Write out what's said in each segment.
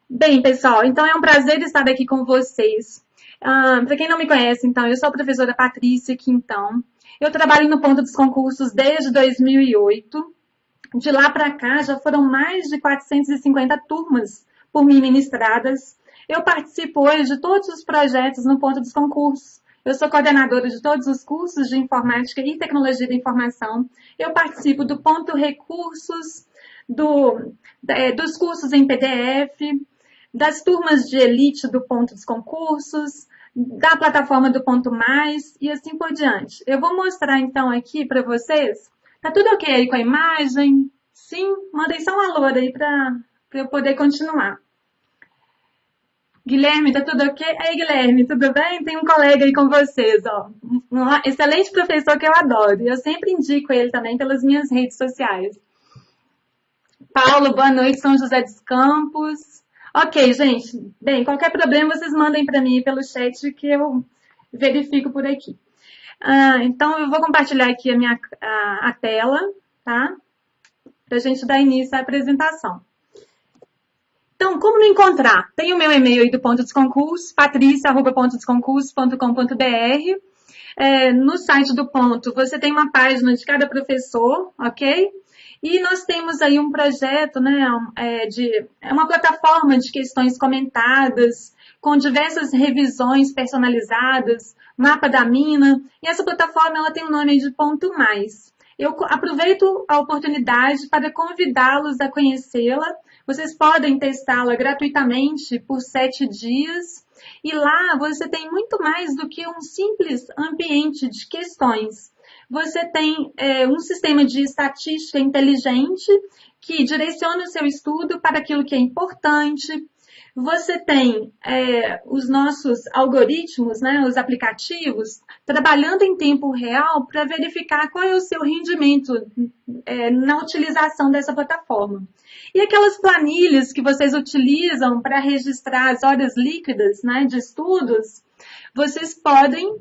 Bem, pessoal, então é um prazer estar aqui com vocês. Para quem não me conhece, então, eu sou a professora Patrícia Quintão. Eu trabalho no Ponto dos Concursos desde 2008. De lá para cá, já foram mais de 450 turmas por mim ministradas. Eu participo hoje de todos os projetos no Ponto dos Concursos. Eu sou coordenadora de todos os cursos de Informática e Tecnologia da Informação. Eu participo do Ponto Recursos, dos cursos em PDF, das turmas de elite do Ponto dos Concursos, da plataforma do Ponto Mais e assim por diante. Eu vou mostrar então aqui para vocês. Tá tudo ok aí com a imagem? Sim? Mandei só um alô aí para eu poder continuar. Guilherme, tá tudo ok? Ei, Guilherme, tudo bem? Tem um colega aí com vocês, ó. Um excelente professor que eu adoro. Eu sempre indico ele também pelas minhas redes sociais. Paulo, boa noite, São José dos Campos. Ok, gente. Bem, qualquer problema vocês mandem para mim pelo chat que eu verifico por aqui. Então, eu vou compartilhar aqui a tela, tá? Para a gente dar início à apresentação. Então, como me encontrar? Tem o meu e-mail aí do Ponto dos Concursos, patricia@pontodosconcursos.com.br. No site do Ponto, você tem uma página de cada professor, ok? E nós temos aí um projeto, né, é uma plataforma de questões comentadas, com diversas revisões personalizadas, mapa da mina, e essa plataforma ela tem o nome de Ponto Mais. Eu aproveito a oportunidade para convidá-los a conhecê-la. Vocês podem testá-la gratuitamente por 7 dias, e lá você tem muito mais do que um simples ambiente de questões. Você tem um sistema de estatística inteligente que direciona o seu estudo para aquilo que é importante. Você tem os nossos algoritmos, né, os aplicativos, trabalhando em tempo real para verificar qual é o seu rendimento na utilização dessa plataforma. E aquelas planilhas que vocês utilizam para registrar as horas líquidas, né, de estudos, vocês podem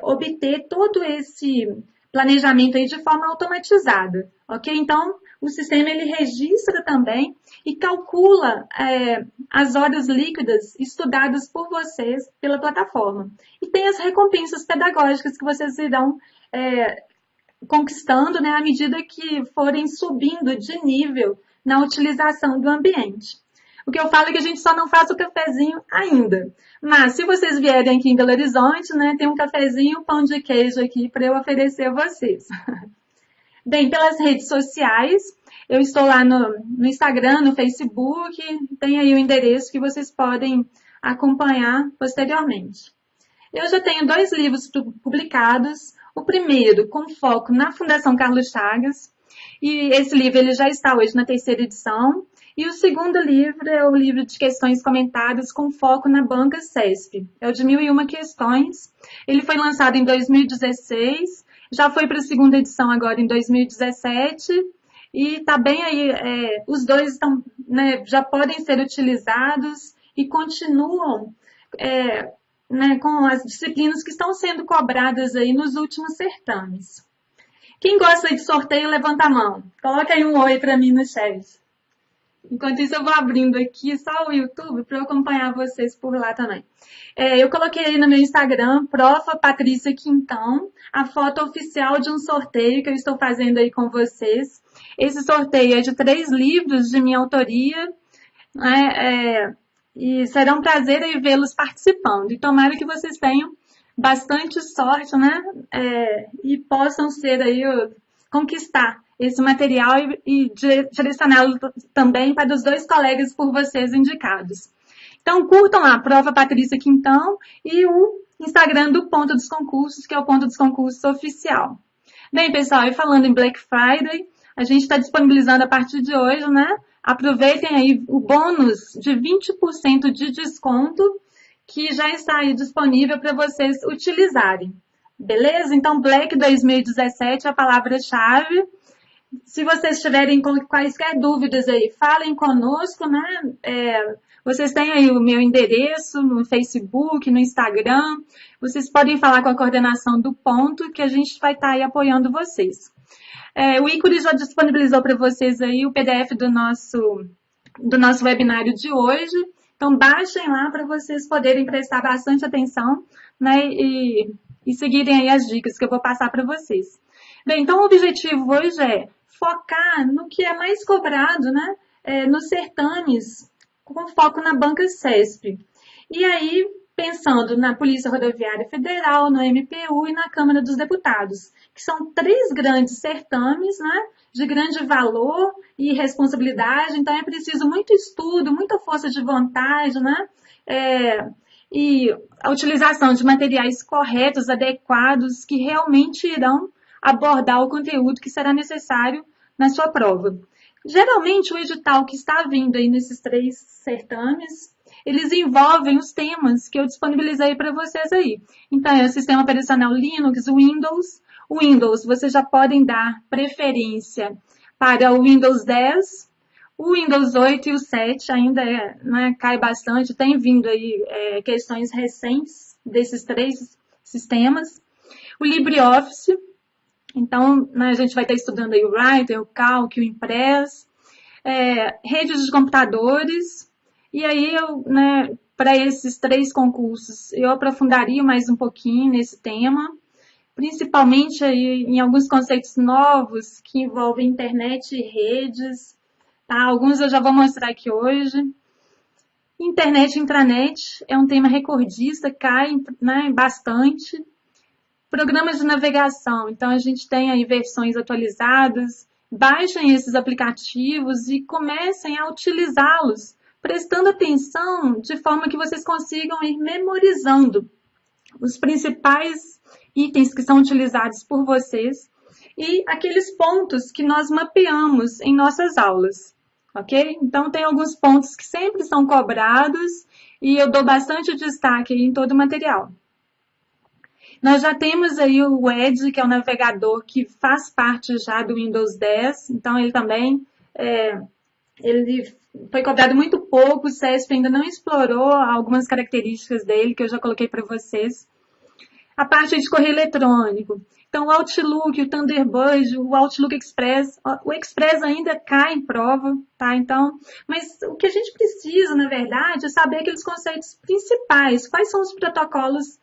obter todo esse planejamento aí de forma automatizada, ok? Então, o sistema ele registra também e calcula as horas líquidas estudadas por vocês pela plataforma. E tem as recompensas pedagógicas que vocês irão conquistando, né, à medida que forem subindo de nível na utilização do ambiente. O que eu falo é que a gente só não faz o cafezinho ainda. Mas se vocês vierem aqui em Belo Horizonte, né, tem um cafezinho, um pão de queijo aqui para eu oferecer a vocês. Bem, pelas redes sociais, eu estou lá no Instagram, no Facebook, tem aí o endereço que vocês podem acompanhar posteriormente. Eu já tenho 2 livros publicados, o primeiro com foco na Fundação Carlos Chagas, e esse livro ele já está hoje na 3ª edição, e o segundo livro é o livro de questões comentadas com foco na banca CESP. É o de 1001 questões. Ele foi lançado em 2016, já foi para a 2ª edição agora em 2017, e está bem aí, os dois estão, né, já podem ser utilizados e continuam né, com as disciplinas que estão sendo cobradas aí nos últimos certames. Quem gosta de sorteio, levanta a mão. Coloca aí um oi para mim no chat. Enquanto isso, eu vou abrindo aqui só o YouTube para eu acompanhar vocês por lá também. Eu coloquei aí no meu Instagram, Profa Patrícia Quintão, a foto oficial de um sorteio que eu estou fazendo aí com vocês. Esse sorteio é de 3 livros de minha autoria, né, e será um prazer aí vê-los participando. E tomara que vocês tenham bastante sorte, né, e possam ser aí, conquistar esse material e direcioná-lo também para os 2 colegas por vocês indicados. Então, curtam lá, Prova Patrícia Quintão e o Instagram do Ponto dos Concursos, que é o Ponto dos Concursos Oficial. Bem, pessoal, e falando em Black Friday, a gente está disponibilizando a partir de hoje, né? Aproveitem aí o bônus de 20% de desconto que já está aí disponível para vocês utilizarem. Beleza? Então, Black 2017 é a palavra-chave. Se vocês tiverem quaisquer dúvidas aí, falem conosco, né? Vocês têm aí o meu endereço no Facebook, no Instagram. Vocês podem falar com a coordenação do ponto que a gente vai estar aí apoiando vocês. O Ícaro já disponibilizou para vocês aí o PDF do nosso webinário de hoje. Então, baixem lá para vocês poderem prestar bastante atenção, né, e seguirem aí as dicas que eu vou passar para vocês. Bem, então o objetivo hoje é focar no que é mais cobrado, né, nos certames, com foco na banca CESP. E aí, pensando na Polícia Rodoviária Federal, no MPU e na Câmara dos Deputados, que são 3 grandes certames, né, de grande valor e responsabilidade, então é preciso muito estudo, muita força de vontade, né, e a utilização de materiais corretos, adequados, que realmente irão abordar o conteúdo que será necessário na sua prova. Geralmente, o edital que está vindo aí nesses 3 certames, eles envolvem os temas que eu disponibilizei para vocês aí. Então, é o sistema operacional Linux, Windows. O Windows, vocês já podem dar preferência para o Windows 10, o Windows 8 e o 7 ainda né, cai bastante. Tem vindo aí questões recentes desses 3 sistemas. O LibreOffice. Então, né, a gente vai estar estudando aí o Writer, o Calc, o Impress, redes de computadores. E aí, né, para esses 3 concursos, eu aprofundaria mais um pouquinho nesse tema, principalmente aí em alguns conceitos novos que envolvem internet e redes. Tá? Alguns eu já vou mostrar aqui hoje. Internet e intranet é um tema recordista, cai, né, bastante. Programas de navegação, então a gente tem aí versões atualizadas. Baixem esses aplicativos e comecem a utilizá-los, prestando atenção de forma que vocês consigam ir memorizando os principais itens que são utilizados por vocês e aqueles pontos que nós mapeamos em nossas aulas, ok? Então, tem alguns pontos que sempre são cobrados e eu dou bastante destaque em todo o material. Nós já temos aí o Edge, que é o navegador que faz parte já do Windows 10, então ele também ele foi cobrado muito pouco, o CESP ainda não explorou algumas características dele que eu já coloquei para vocês. A parte de correio eletrônico. Então, o Outlook, o Thunderbird, o Outlook Express, o Express ainda cai em prova, tá? Então, mas o que a gente precisa, na verdade, é saber aqueles conceitos principais. Quais são os protocolos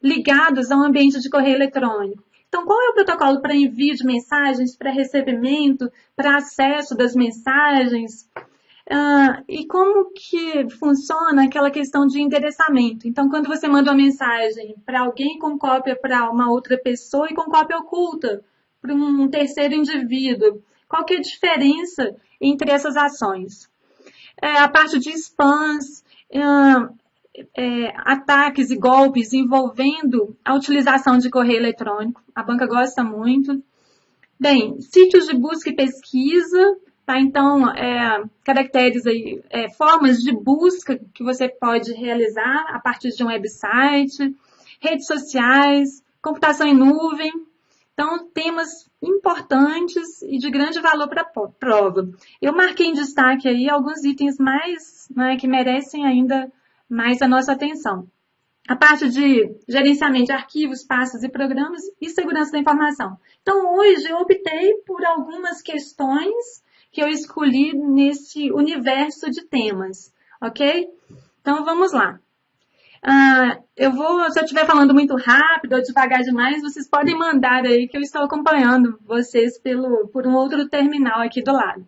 ligados ao ambiente de correio eletrônico? Então, qual é o protocolo para envio de mensagens, para recebimento, para acesso das mensagens? E como que funciona aquela questão de endereçamento? Então, quando você manda uma mensagem para alguém com cópia para uma outra pessoa e com cópia oculta para um terceiro indivíduo, qual que é a diferença entre essas ações? A parte de spams, ataques e golpes envolvendo a utilização de correio eletrônico. A banca gosta muito. Bem, sítios de busca e pesquisa. Tá? Então, caracteres aí, formas de busca que você pode realizar a partir de um website, redes sociais, computação em nuvem. Então, temas importantes e de grande valor para a prova. Eu marquei em destaque aí alguns itens mais, né, que merecem ainda mais a nossa atenção. A parte de gerenciamento de arquivos, pastas e programas e segurança da informação. Então, hoje eu optei por algumas questões que eu escolhi nesse universo de temas, ok? Então, vamos lá. Se eu estiver falando muito rápido ou devagar demais, vocês podem mandar aí que eu estou acompanhando vocês por um outro terminal aqui do lado.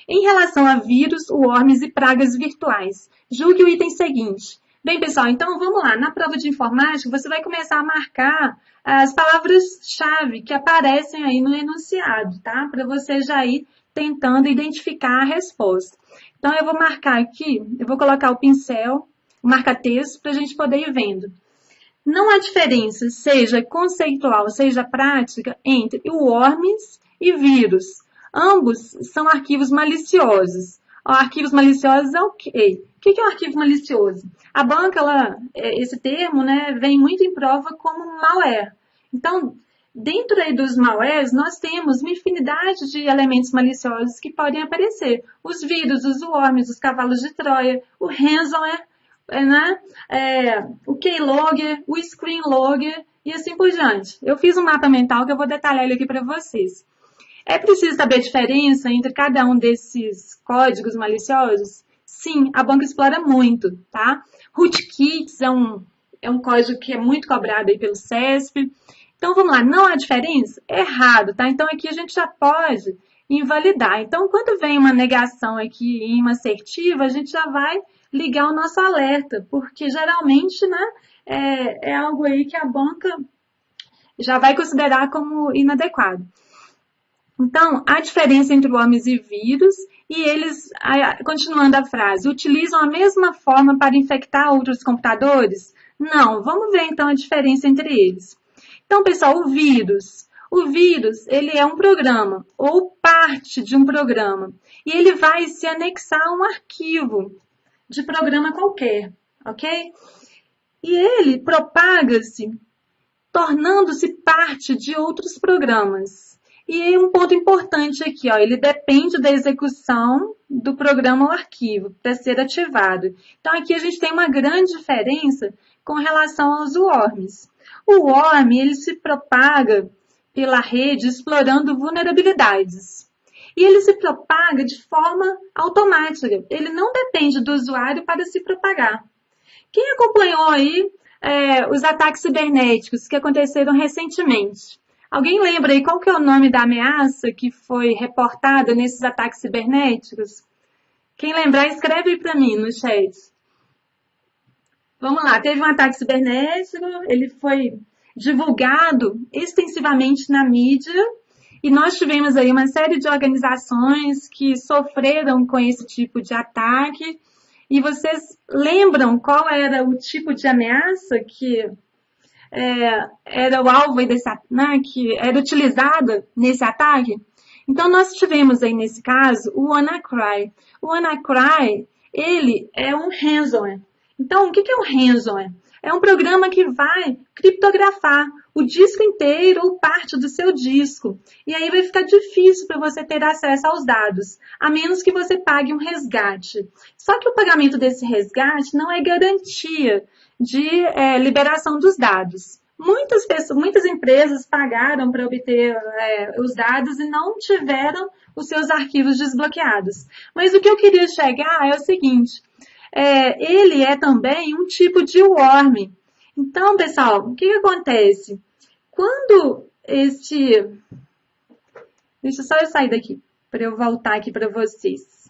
Em relação a vírus, worms e pragas virtuais, julgue o item seguinte. Bem, pessoal, então vamos lá. Na prova de informática, você vai começar a marcar as palavras-chave que aparecem aí no enunciado, tá? Para você já ir tentando identificar a resposta. Então, eu vou marcar aqui, eu vou colocar o pincel, o marca-texto, para a gente poder ir vendo. Não há diferença, seja conceitual, seja prática, entre worms e vírus. Ambos são arquivos maliciosos. Arquivos maliciosos é ok. O que é um arquivo malicioso? A banca, esse termo, né, vem muito em prova como malware. Então, dentro aí dos malwares, nós temos uma infinidade de elementos maliciosos que podem aparecer. Os vírus, os worms, os cavalos de Troia, o ransomware, né? O keylogger, o screenlogger e assim por diante. Eu fiz um mapa mental que eu vou detalhar ele aqui para vocês. É preciso saber a diferença entre cada um desses códigos maliciosos? Sim, a banca explora muito, tá? Rootkits é um código que é muito cobrado aí pelo CESP. Então, vamos lá, não há diferença? Errado, tá? Então, aqui a gente já pode invalidar. Então, quando vem uma negação aqui em uma assertiva, a gente já vai ligar o nosso alerta, porque geralmente, né, é algo aí que a banca já vai considerar como inadequado. Então, há diferença entre worms e vírus, e eles, continuando a frase, utilizam a mesma forma para infectar outros computadores? Não, vamos ver então a diferença entre eles. Então, pessoal, o vírus, ele é um programa, ou parte de um programa, e ele vai se anexar a um arquivo de programa qualquer, ok? E ele propaga-se tornando-se parte de outros programas. E um ponto importante aqui, ó, ele depende da execução do programa ou arquivo para ser ativado. Então, aqui a gente tem uma grande diferença com relação aos worms. O worm, ele se propaga pela rede explorando vulnerabilidades. E ele se propaga de forma automática. Ele não depende do usuário para se propagar. Quem acompanhou aí os ataques cibernéticos que aconteceram recentemente? Alguém lembra aí qual que é o nome da ameaça que foi reportada nesses ataques cibernéticos? Quem lembrar, escreve aí para mim no chat. Vamos lá, teve um ataque cibernético, ele foi divulgado extensivamente na mídia e nós tivemos aí uma série de organizações que sofreram com esse tipo de ataque. E vocês lembram qual era o tipo de ameaça que era o alvo desse, né, que era utilizada nesse ataque? Então, nós tivemos aí, nesse caso, o WannaCry. O WannaCry, ele é um ransomware. Então, o que é um ransomware? É um programa que vai criptografar o disco inteiro ou parte do seu disco. E aí vai ficar difícil para você ter acesso aos dados, a menos que você pague um resgate. Só que o pagamento desse resgate não é garantia de liberação dos dados. Muitas empresas pagaram para obter os dados e não tiveram os seus arquivos desbloqueados. Mas o que eu queria chegar é o seguinte, ele é também um tipo de worm. Então, pessoal, o que acontece? Quando Deixa só eu sair daqui, para eu voltar aqui para vocês.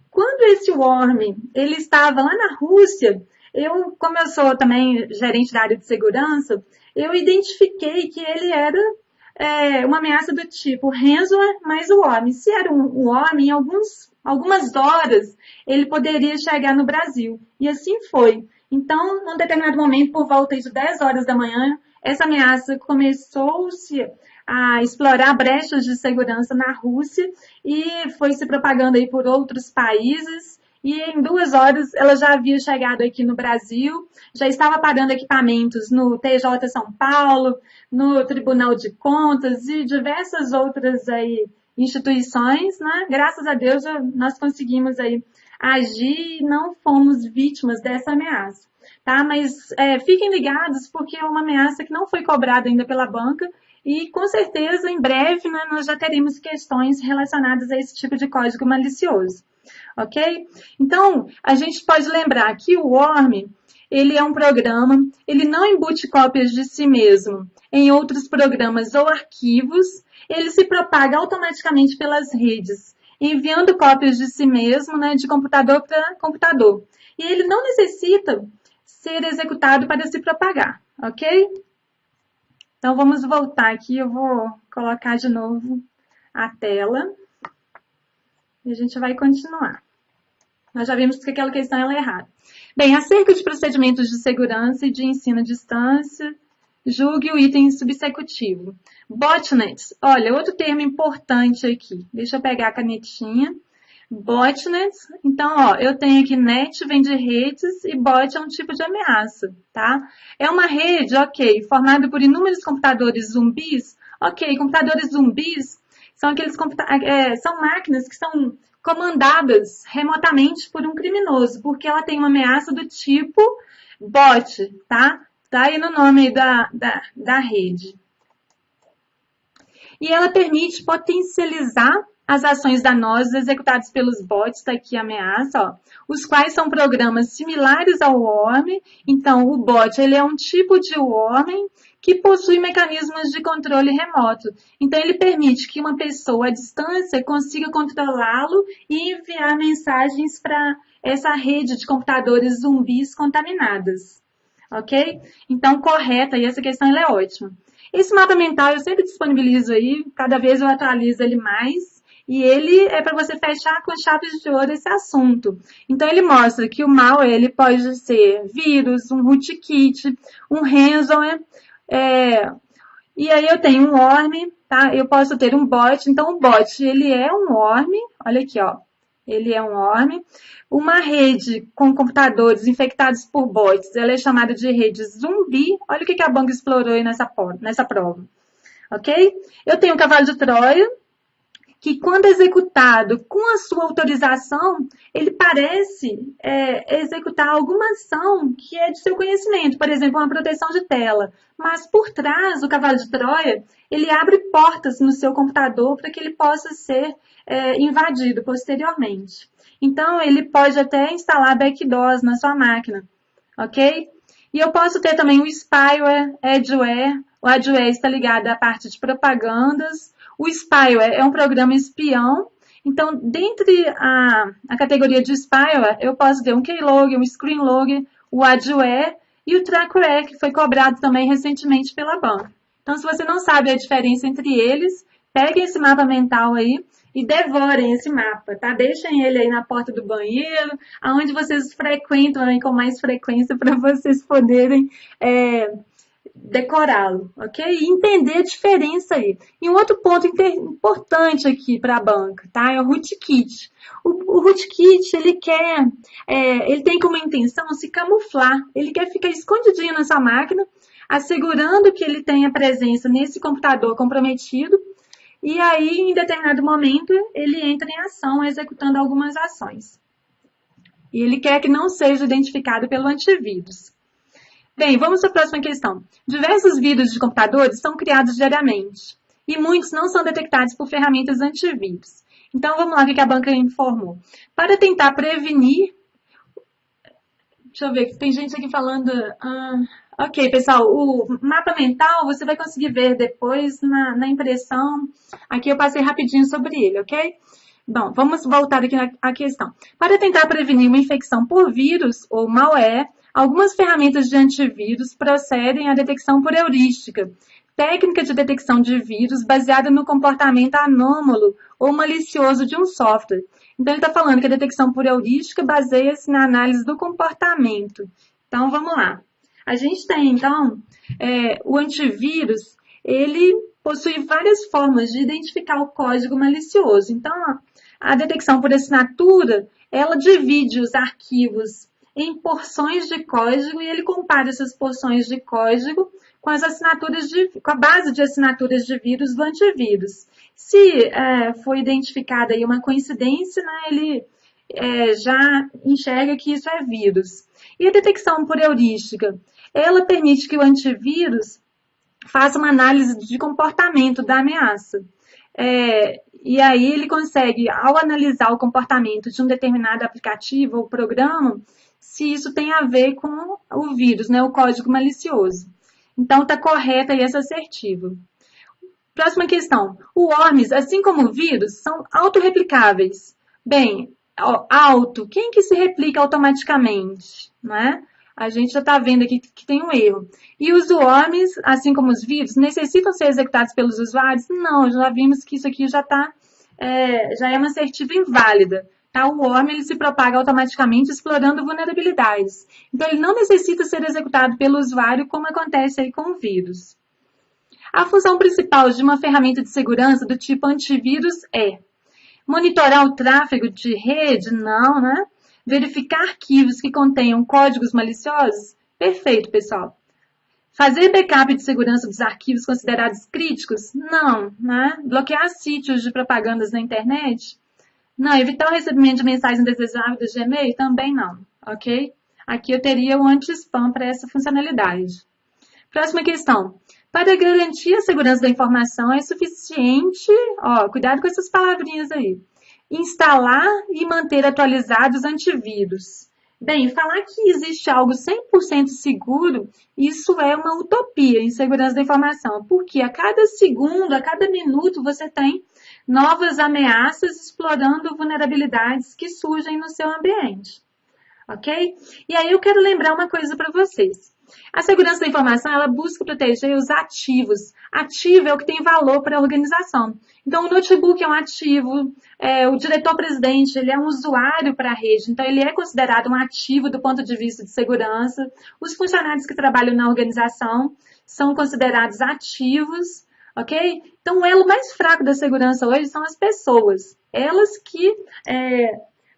Quando esse worm, ele estava lá na Rússia, como eu sou também gerente da área de segurança, eu identifiquei que ele era uma ameaça do tipo ransomware mais worm. Se era um worm, em algumas horas ele poderia chegar no Brasil. E assim foi. Então, num determinado momento, por volta de 10 horas da manhã, essa ameaça começou-se a explorar brechas de segurança na Rússia e foi se propagando aí por outros países. E em 2 horas ela já havia chegado aqui no Brasil, já estava pagando equipamentos no TJ São Paulo, no Tribunal de Contas e diversas outras aí instituições, né? Graças a Deus nós conseguimos aí agir e não fomos vítimas dessa ameaça, tá? Mas fiquem ligados porque é uma ameaça que não foi cobrada ainda pela banca e com certeza em breve, né, nós já teremos questões relacionadas a esse tipo de código malicioso. Ok? Então, a gente pode lembrar que o worm, ele é um programa, ele não embute cópias de si mesmo em outros programas ou arquivos, ele se propaga automaticamente pelas redes, enviando cópias de si mesmo, né, de computador para computador. E ele não necessita ser executado para se propagar, ok? Então, vamos voltar aqui, eu vou colocar de novo a tela. E a gente vai continuar. Nós já vimos que aquela questão ela é errada. Bem, acerca de procedimentos de segurança e de ensino à distância, julgue o item subsecutivo. Botnets. Olha, outro termo importante aqui. Deixa eu pegar a canetinha. Botnets. Então, ó, eu tenho aqui net, vem de redes, e bot é um tipo de ameaça, tá? É uma rede, ok, formada por inúmeros computadores zumbis. Ok, computadores zumbis são aqueles são máquinas que são comandadas remotamente por um criminoso, porque ela tem uma ameaça do tipo bot, tá? Tá aí no nome da rede. E ela permite potencializar as ações danosas executadas pelos bots, está aqui a ameaça, ó, os quais são programas similares ao worm. Então, o bot ele é um tipo de worm que possui mecanismos de controle remoto. Então, ele permite que uma pessoa à distância consiga controlá-lo e enviar mensagens para essa rede de computadores zumbis contaminadas. Ok? Então, correta, e essa questão ela é ótima. Esse mapa mental eu sempre disponibilizo aí, cada vez eu atualizo ele mais. E ele é para você fechar com chaves de ouro esse assunto. Então, ele mostra que o mal ele pode ser vírus, um rootkit, um ransomware. E aí eu tenho um worm, tá? Eu posso ter um bot. Então, o bot ele é um worm. Olha aqui, ó. Ele é um worm. Uma rede com computadores infectados por bots, ela é chamada de rede zumbi. Olha o que a Bang explorou aí nessa prova. Ok? Eu tenho um cavalo de Troia, que quando executado com a sua autorização, ele parece executar alguma ação que é de seu conhecimento, por exemplo, uma proteção de tela. Mas por trás do cavalo de Troia, ele abre portas no seu computador para que ele possa ser invadido posteriormente. Então, ele pode até instalar backdoors na sua máquina, ok? E eu posso ter também o spyware, adware. O adware está ligado à parte de propagandas. O spyware é um programa espião. Então, dentre a categoria de spyware, eu posso ter um keylogger, um screenlogger, o adware e o trackware, que foi cobrado também recentemente pela banca. Então, se você não sabe a diferença entre eles, peguem esse mapa mental aí e devorem esse mapa, tá? Deixem ele aí na porta do banheiro, aonde vocês frequentam aí com mais frequência para vocês poderem decorá-lo, ok? E entender a diferença aí. E um outro ponto importante aqui para a banca, tá? É o rootkit. O rootkit, ele tem como intenção se camuflar. Ele quer ficar escondidinho nessa máquina, assegurando que ele tenha presença nesse computador comprometido. E aí, em determinado momento, ele entra em ação, executando algumas ações. E ele quer que não seja identificado pelo antivírus. Bem, vamos para a próxima questão. Diversos vírus de computadores são criados diariamente e muitos não são detectados por ferramentas antivírus. Então, vamos lá o que a banca informou. Para tentar prevenir... Deixa eu ver, tem gente aqui falando... Ok, pessoal, o mapa mental você vai conseguir ver depois na impressão. Aqui eu passei rapidinho sobre ele, ok? Bom, vamos voltar aqui à questão. Para tentar prevenir uma infecção por vírus ou malware, algumas ferramentas de antivírus procedem à detecção por heurística, técnica de detecção de vírus baseada no comportamento anômalo ou malicioso de um software. Então, ele está falando que a detecção por heurística baseia-se na análise do comportamento. Então, vamos lá. A gente tem, então, o antivírus, ele possui várias formas de identificar o código malicioso. Então, a detecção por assinatura, ela divide os arquivos em porções de código e ele compara essas porções de código com as assinaturas com a base de assinaturas de vírus do antivírus. Se for identificada aí uma coincidência, né, ele já enxerga que isso é vírus. E a detecção por heurística, ela permite que o antivírus faça uma análise de comportamento da ameaça. E aí ele consegue, ao analisar o comportamento de um determinado aplicativo ou programa, se isso tem a ver com o vírus, né, o código malicioso. Então, está correta aí essa assertiva. Próxima questão. Worms, assim como o vírus, são autorreplicáveis. Bem, quem que se replica automaticamente? Né? A gente já está vendo aqui que tem um erro. E os worms, assim como os vírus, necessitam ser executados pelos usuários? Não, já vimos que isso aqui já é uma assertiva inválida. Tá? O worm ele se propaga automaticamente explorando vulnerabilidades. Então, ele não necessita ser executado pelo usuário, como acontece aí com o vírus. A função principal de uma ferramenta de segurança do tipo antivírus é monitorar o tráfego de rede? Não, né? Verificar arquivos que contenham códigos maliciosos? Perfeito, pessoal. Fazer backup de segurança dos arquivos considerados críticos? Não, né? Bloquear sítios de propagandas na internet? Não. Evitar o recebimento de mensagens indesejáveis de e-mail? Também não, ok? Aqui eu teria o anti-spam para essa funcionalidade. Próxima questão. Para garantir a segurança da informação, é suficiente, cuidado com essas palavrinhas aí, instalar e manter atualizados antivírus. Bem, falar que existe algo 100% seguro, isso é uma utopia em segurança da informação, porque a cada segundo, a cada minuto, você tem novas ameaças explorando vulnerabilidades que surgem no seu ambiente, ok? E aí eu quero lembrar uma coisa para vocês. A segurança da informação, ela busca proteger os ativos. Ativo é o que tem valor para a organização. Então, o notebook é um ativo, o diretor-presidente, ele é um usuário para a rede, então ele é considerado um ativo do ponto de vista de segurança. Os funcionários que trabalham na organização são considerados ativos, ok? Então, o elo mais fraco da segurança hoje são as pessoas. Elas que,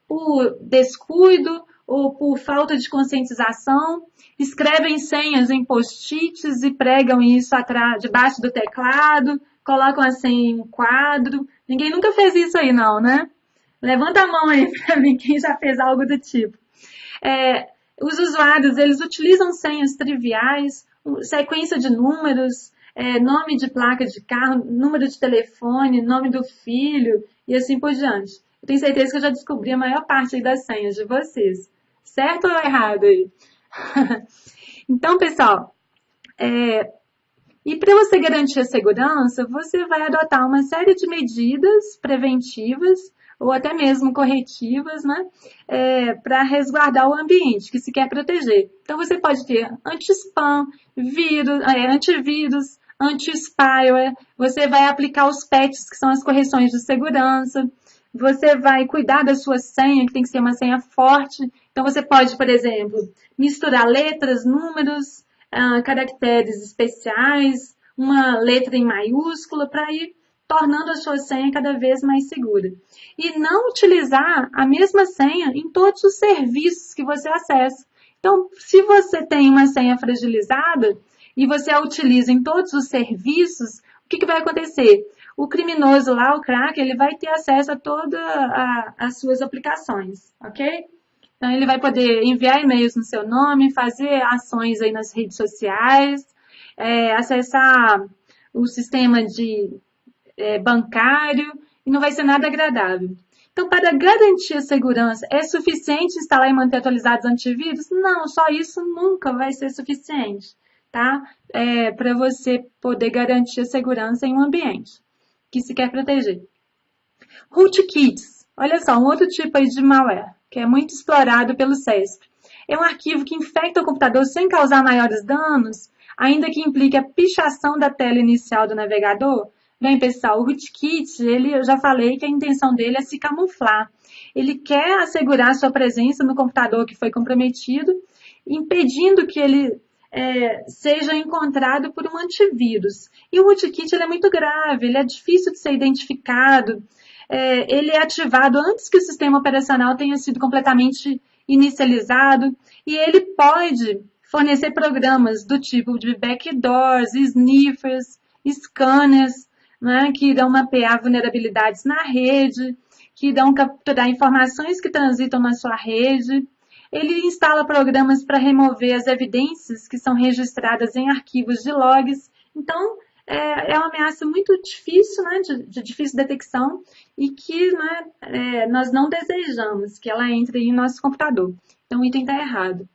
por descuido ou por falta de conscientização, escrevem senhas em post-its e pregam isso debaixo do teclado, colocam a senha em um quadro. Ninguém nunca fez isso aí, não, né? Levanta a mão aí para mim quem já fez algo do tipo. Os usuários, eles utilizam senhas triviais, sequência de números, nome de placa de carro, número de telefone, nome do filho e assim por diante. Eu tenho certeza que eu já descobri a maior parte aí das senhas de vocês. Certo ou errado aí? Então, pessoal, e para você garantir a segurança, você vai adotar uma série de medidas preventivas ou até mesmo corretivas, né, para resguardar o ambiente que se quer proteger. Então, você pode ter anti-spam, antivírus, anti-spyware, você vai aplicar os patches, que são as correções de segurança, você vai cuidar da sua senha, que tem que ser uma senha forte. Então, você pode, por exemplo, misturar letras, números, caracteres especiais, uma letra em maiúscula, para ir tornando a sua senha cada vez mais segura. E não utilizar a mesma senha em todos os serviços que você acessa. Então, se você tem uma senha fragilizada e você a utiliza em todos os serviços, o que vai acontecer? O criminoso lá, o cracker, ele vai ter acesso a todas as suas aplicações, ok? Então, ele vai poder enviar e-mails no seu nome, fazer ações aí nas redes sociais, acessar o sistema bancário, e não vai ser nada agradável. Então, para garantir a segurança, é suficiente instalar e manter atualizados antivírus? Não, só isso nunca vai ser suficiente, tá? Para você poder garantir a segurança em um ambiente que se quer proteger. Rootkits, olha só, um outro tipo aí de malware, que é muito explorado pelo CESP. É um arquivo que infecta o computador sem causar maiores danos, ainda que implique a pichação da tela inicial do navegador. Bem, pessoal, o rootkit, eu já falei que a intenção dele é se camuflar. Ele quer assegurar sua presença no computador que foi comprometido, impedindo que ele seja encontrado por um antivírus. E o rootkit ele é muito grave, ele é difícil de ser identificado, ele é ativado antes que o sistema operacional tenha sido completamente inicializado, e ele pode fornecer programas do tipo de backdoors, sniffers, scanners, né, que irão mapear vulnerabilidades na rede, que irão capturar informações que transitam na sua rede. Ele instala programas para remover as evidências que são registradas em arquivos de logs. Então, é uma ameaça muito difícil, né, de difícil detecção e que, né, nós não desejamos que ela entre em nosso computador. Então, o item está errado.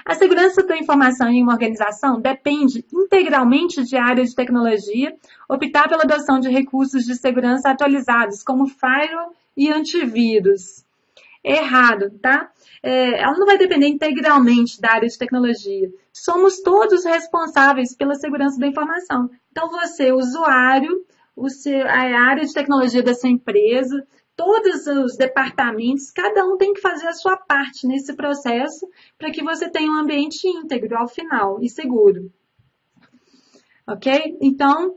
A segurança da informação em uma organização depende integralmente de áreas de tecnologia, optar pela adoção de recursos de segurança atualizados, como firewall e antivírus. Errado, tá? Ela não vai depender integralmente da área de tecnologia. Somos todos responsáveis pela segurança da informação. Então, você, usuário, a área de tecnologia da sua empresa, todos os departamentos, cada um tem que fazer a sua parte nesse processo para que você tenha um ambiente íntegro ao final e seguro. Ok? Então,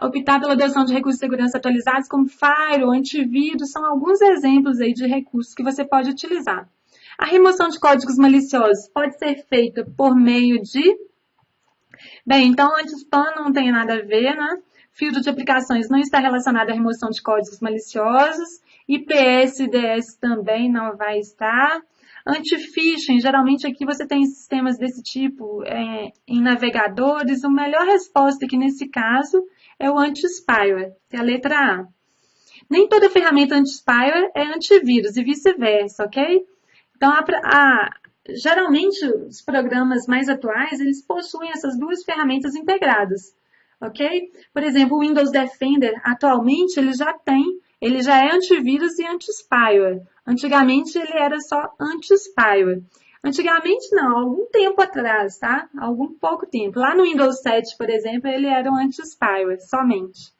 optar pela adoção de recursos de segurança atualizados como firewall, antivírus, são alguns exemplos aí de recursos que você pode utilizar. A remoção de códigos maliciosos pode ser feita por meio de... Bem, então anti-spam não tem nada a ver, né? Filtro de aplicações não está relacionado à remoção de códigos maliciosos. IPS e DS também não vai estar. Anti-phishing, geralmente aqui você tem sistemas desse tipo em navegadores. A melhor resposta aqui nesse caso é o anti-spyware, que é a letra A. Nem toda ferramenta anti-spyware é antivírus e vice-versa, ok? Então, geralmente, os programas mais atuais, eles possuem essas duas ferramentas integradas, ok? Por exemplo, o Windows Defender, atualmente, ele já é antivírus e anti-spyware. Antigamente, ele era só anti-spyware. Antigamente, não, algum tempo atrás, tá? Algum pouco tempo. Lá no Windows 7, por exemplo, ele era um anti-spyware, somente.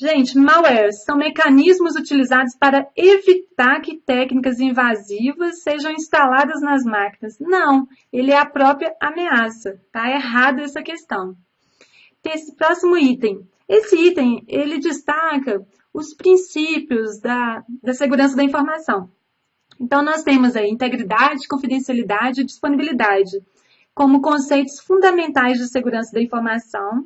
Gente, malwares são mecanismos utilizados para evitar que técnicas invasivas sejam instaladas nas máquinas. Não, ele é a própria ameaça. Tá errada essa questão. Tem esse próximo item. Esse item, ele destaca os princípios da segurança da informação. Então, nós temos aí integridade, confidencialidade e disponibilidade como conceitos fundamentais de segurança da informação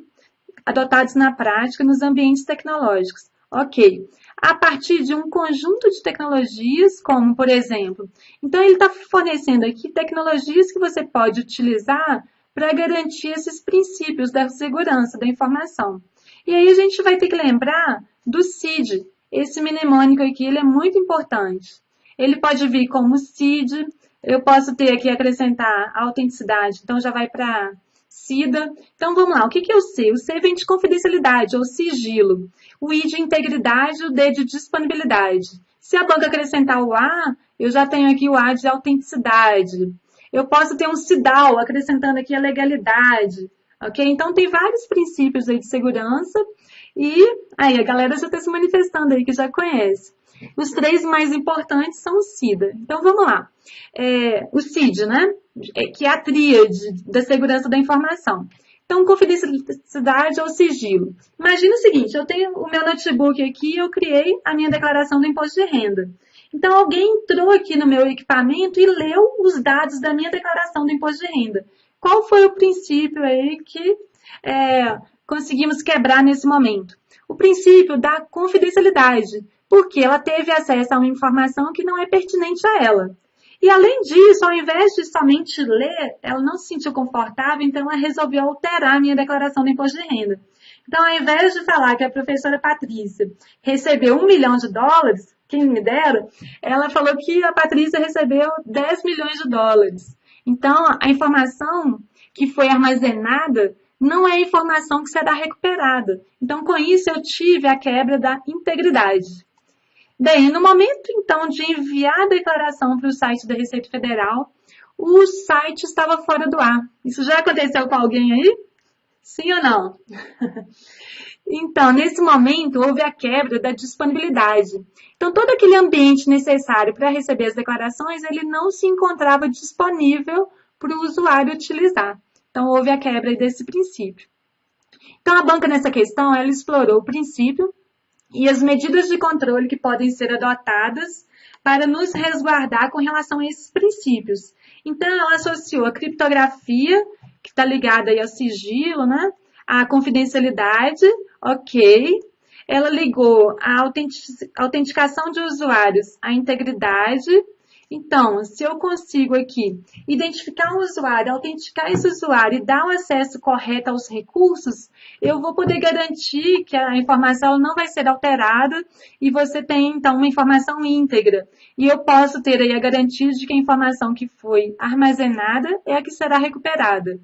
adotados na prática nos ambientes tecnológicos. Ok. A partir de um conjunto de tecnologias, como, por exemplo, então ele está fornecendo aqui tecnologias que você pode utilizar para garantir esses princípios da segurança da informação. E aí a gente vai ter que lembrar do CID. Esse mnemônico aqui, ele é muito importante. Ele pode vir como CID, eu posso ter aqui acrescentar a autenticidade, então já vai para SIDA. Então, vamos lá. O que é o C? O C vem de confidencialidade ou sigilo. O I de integridade, o D de disponibilidade. Se a banca acrescentar o A, eu já tenho aqui o A de autenticidade. Eu posso ter um CIDAL, acrescentando aqui a legalidade. Ok? Então, tem vários princípios aí de segurança. E aí, a galera já está se manifestando aí, que já conhece. Os três mais importantes são o SIDA. Então, vamos lá. O CID, né? Que é a tríade da segurança da informação. Então, confidencialidade ou sigilo. Imagina o seguinte, eu tenho o meu notebook aqui e eu criei a minha declaração do imposto de renda. Então, alguém entrou aqui no meu equipamento e leu os dados da minha declaração do imposto de renda. Qual foi o princípio aí que conseguimos quebrar nesse momento? O princípio da confidencialidade, porque ela teve acesso a uma informação que não é pertinente a ela. E além disso, ao invés de somente ler, ela não se sentiu confortável, então ela resolveu alterar a minha declaração do imposto de renda. Então, ao invés de falar que a professora Patrícia recebeu $1 milhão, quem me dera, ela falou que a Patrícia recebeu $10 milhões. Então, a informação que foi armazenada não é a informação que será recuperada. Então, com isso, eu tive a quebra da integridade. Bem, no momento, então, de enviar a declaração para o site da Receita Federal, o site estava fora do ar. Isso já aconteceu com alguém aí? Sim ou não? Então, nesse momento, houve a quebra da disponibilidade. Então, todo aquele ambiente necessário para receber as declarações, ele não se encontrava disponível para o usuário utilizar. Então, houve a quebra desse princípio. Então, a banca, nessa questão, ela explorou o princípio e as medidas de controle que podem ser adotadas para nos resguardar com relação a esses princípios. Então, ela associou a criptografia, que está ligada aí ao sigilo, né? A confidencialidade, ok. Ela ligou a autenticação de usuários à integridade. Então, se eu consigo aqui identificar um usuário, autenticar esse usuário e dar o acesso correto aos recursos, eu vou poder garantir que a informação não vai ser alterada e você tem, então, uma informação íntegra. E eu posso ter aí a garantia de que a informação que foi armazenada é a que será recuperada.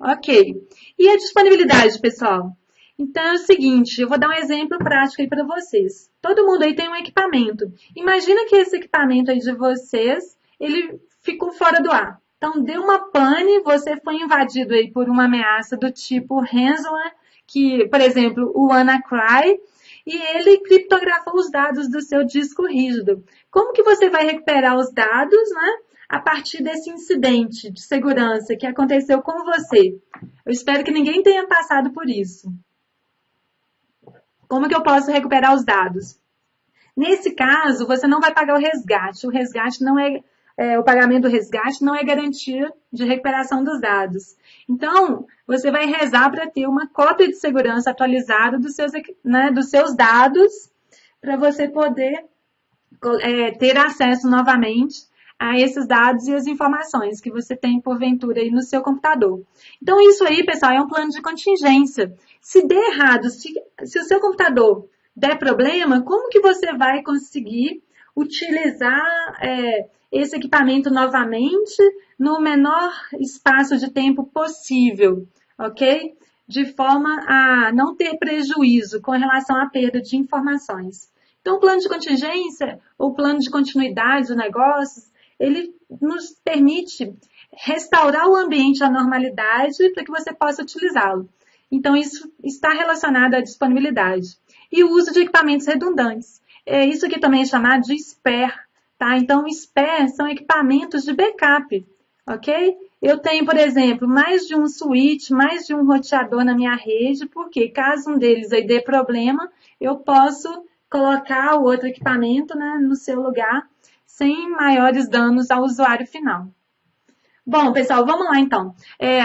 Ok. E a disponibilidade, pessoal? Então, é o seguinte, eu vou dar um exemplo prático aí para vocês. Todo mundo aí tem um equipamento. Imagina que esse equipamento aí de vocês, ele ficou fora do ar. Então, deu uma pane, você foi invadido aí por uma ameaça do tipo ransomware, que, por exemplo, o WannaCry, e ele criptografou os dados do seu disco rígido. Como que você vai recuperar os dados, né? A partir desse incidente de segurança que aconteceu com você? Eu espero que ninguém tenha passado por isso. Como que eu posso recuperar os dados? Nesse caso, você não vai pagar o resgate. O resgate não o pagamento do resgate não é garantia de recuperação dos dados. Então, você vai rezar para ter uma cópia de segurança atualizada dos seus dados, para você poder ter acesso novamente a esses dados e as informações que você tem, porventura, aí no seu computador. Então, isso aí, pessoal, é um plano de contingência. Se der errado, se o seu computador der problema, como que você vai conseguir utilizar esse equipamento novamente no menor espaço de tempo possível, ok? De forma a não ter prejuízo com relação à perda de informações. Então, o plano de contingência, ou plano de continuidade de negócios, ele nos permite restaurar o ambiente à normalidade para que você possa utilizá-lo. Então, isso está relacionado à disponibilidade. E o uso de equipamentos redundantes. Isso aqui também é chamado de spare, tá? Então, spare são equipamentos de backup, ok? Eu tenho, por exemplo, mais de um switch, mais de um roteador na minha rede, porque caso um deles aí dê problema, eu posso colocar o outro equipamento, né, no seu lugar, sem maiores danos ao usuário final. Bom, pessoal, vamos lá então.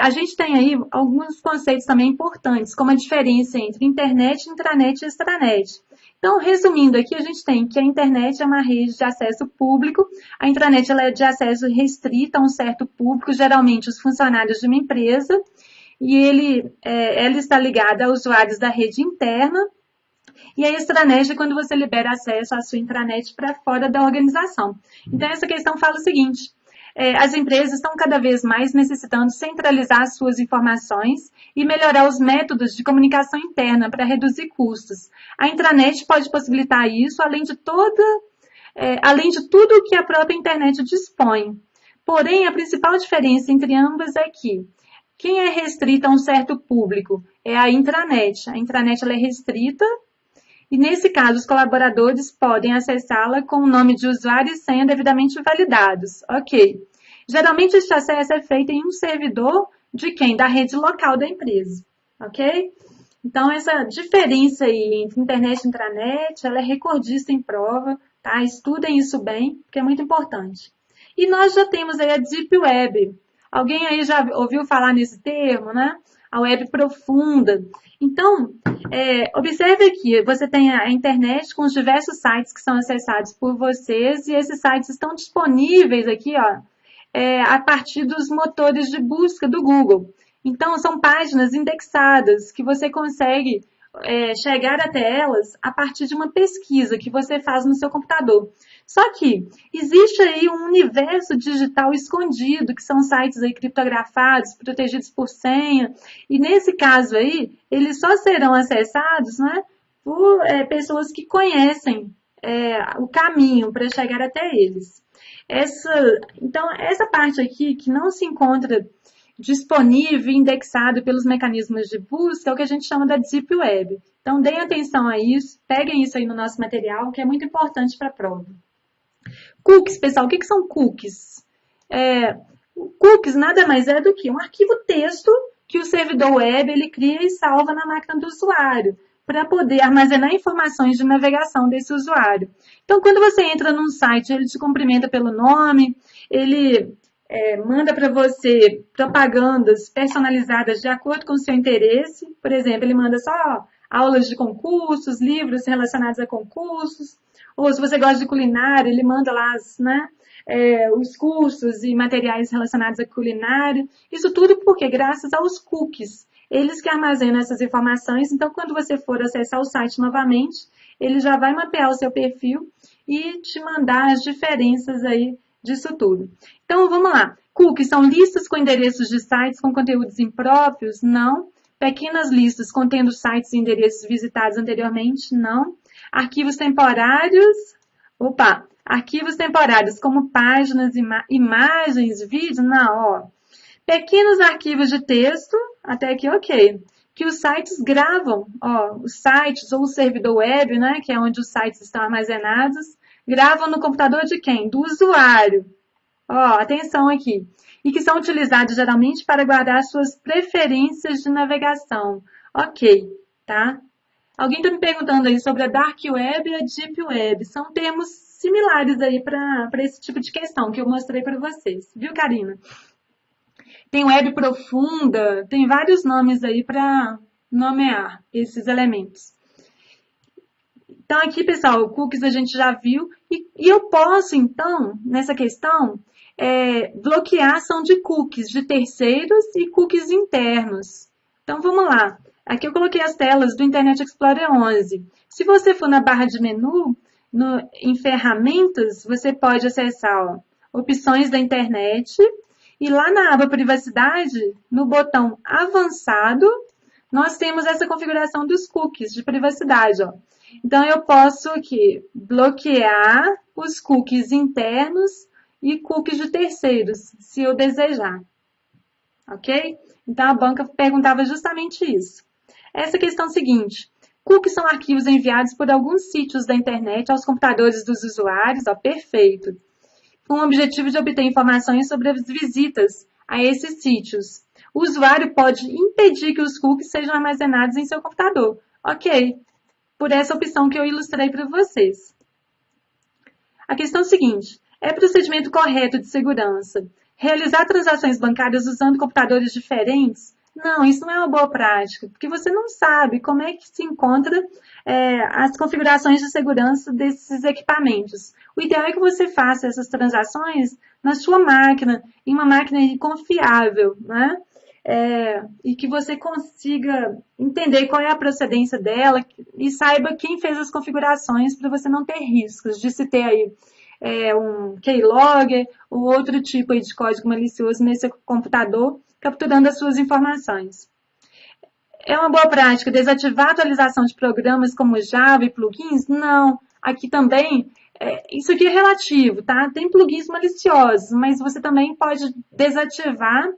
A gente tem aí alguns conceitos também importantes, como a diferença entre internet, intranet e extranet. Então, resumindo aqui, a gente tem que a internet é uma rede de acesso público, a intranet ela é de acesso restrito a um certo público, geralmente os funcionários de uma empresa, e ela está ligada a usuários da rede interna, e a extranet é quando você libera acesso à sua intranet para fora da organização. Então, essa questão fala o seguinte: as empresas estão cada vez mais necessitando centralizar suas informações e melhorar os métodos de comunicação interna para reduzir custos. A intranet pode possibilitar isso, além de tudo o que a própria internet dispõe. Porém, a principal diferença entre ambas é que quem é restrita a um certo público é a intranet. A intranet ela é restrita e, nesse caso, os colaboradores podem acessá-la com o nome de usuário e senha devidamente validados. Ok. Geralmente, este acesso é feito em um servidor de quem? Da rede local da empresa. Ok? Então, essa diferença aí entre internet e intranet, ela é recordista em prova, tá? Estudem isso bem, porque é muito importante. E nós já temos aí a Deep Web. Alguém aí já ouviu falar nesse termo, né? A web profunda. Então, observe aqui, você tem a internet com os diversos sites que são acessados por vocês, e esses sites estão disponíveis aqui, ó, a partir dos motores de busca do Google. Então, são páginas indexadas que você consegue chegar até elas a partir de uma pesquisa que você faz no seu computador. Só que existe aí um universo digital escondido, que são sites aí criptografados, protegidos por senha, e nesse caso aí, eles só serão acessados, né, por pessoas que conhecem o caminho para chegar até eles. Então, essa parte aqui que não se encontra disponível e indexado pelos mecanismos de busca é o que a gente chama da Deep Web. Então, deem atenção a isso, peguem isso aí no nosso material, que é muito importante para a prova. Cookies, pessoal, o que são cookies? Cookies nada mais é do que um arquivo texto que o servidor web ele cria e salva na máquina do usuário, para poder armazenar informações de navegação desse usuário. Então, quando você entra num site, ele te cumprimenta pelo nome, ele manda para você propagandas personalizadas de acordo com o seu interesse. Por exemplo, ele manda só aulas de concursos, livros relacionados a concursos. Ou se você gosta de culinária, ele manda lá os cursos e materiais relacionados a culinária. Isso tudo porque graças aos cookies. Eles que armazenam essas informações. Então, quando você for acessar o site novamente, ele já vai mapear o seu perfil e te mandar as diferenças aí disso tudo. Então, vamos lá. Cookies são listas com endereços de sites com conteúdos impróprios? Não. Pequenas listas contendo sites e endereços visitados anteriormente? Não. Arquivos temporários? Arquivos temporários como páginas, imagens, vídeos? Não, ó. Pequenos arquivos de texto, até aqui ok. Que os sites gravam, ó, os sites ou o servidor web, né, que é onde os sites estão armazenados, gravam no computador de quem? Do usuário. Ó, atenção aqui. E que são utilizados geralmente para guardar suas preferências de navegação. Ok, tá? Alguém está me perguntando aí sobre a Dark Web e a Deep Web. São termos similares aí para esse tipo de questão que eu mostrei para vocês. Viu, Karina? Tem web profunda, tem vários nomes aí para nomear esses elementos. Então, aqui, pessoal, cookies a gente já viu. E E eu posso, então, nessa questão, bloquear a ação de cookies de terceiros e cookies internos. Então, vamos lá. Aqui eu coloquei as telas do Internet Explorer 11. Se você for na barra de menu, em ferramentas, você pode acessar opções da internet e lá na aba privacidade, no botão avançado, nós temos essa configuração dos cookies de privacidade. Ó. Então, eu posso aqui bloquear os cookies internos e cookies de terceiros, se eu desejar. Ok? Então, a banca perguntava justamente isso. Essa questão seguinte. Cookies são arquivos enviados por alguns sítios da internet aos computadores dos usuários, ó, perfeito, com o objetivo de obter informações sobre as visitas a esses sítios. O usuário pode impedir que os cookies sejam armazenados em seu computador. Ok, por essa opção que eu ilustrei para vocês. A questão seguinte, é procedimento correto de segurança realizar transações bancárias usando computadores diferentes? Não, isso não é uma boa prática, porque você não sabe como é que se encontra as configurações de segurança desses equipamentos. O ideal é que você faça essas transações na sua máquina, em uma máquina confiável, né? E que você consiga entender qual é a procedência dela e saiba quem fez as configurações para você não ter riscos de se ter aí um keylogger ou outro tipo aí de código malicioso nesse computador capturando as suas informações. É uma boa prática desativar a atualização de programas como Java e plugins? Não. Aqui também, isso aqui é relativo, tá? Tem plugins maliciosos, mas você também pode desativar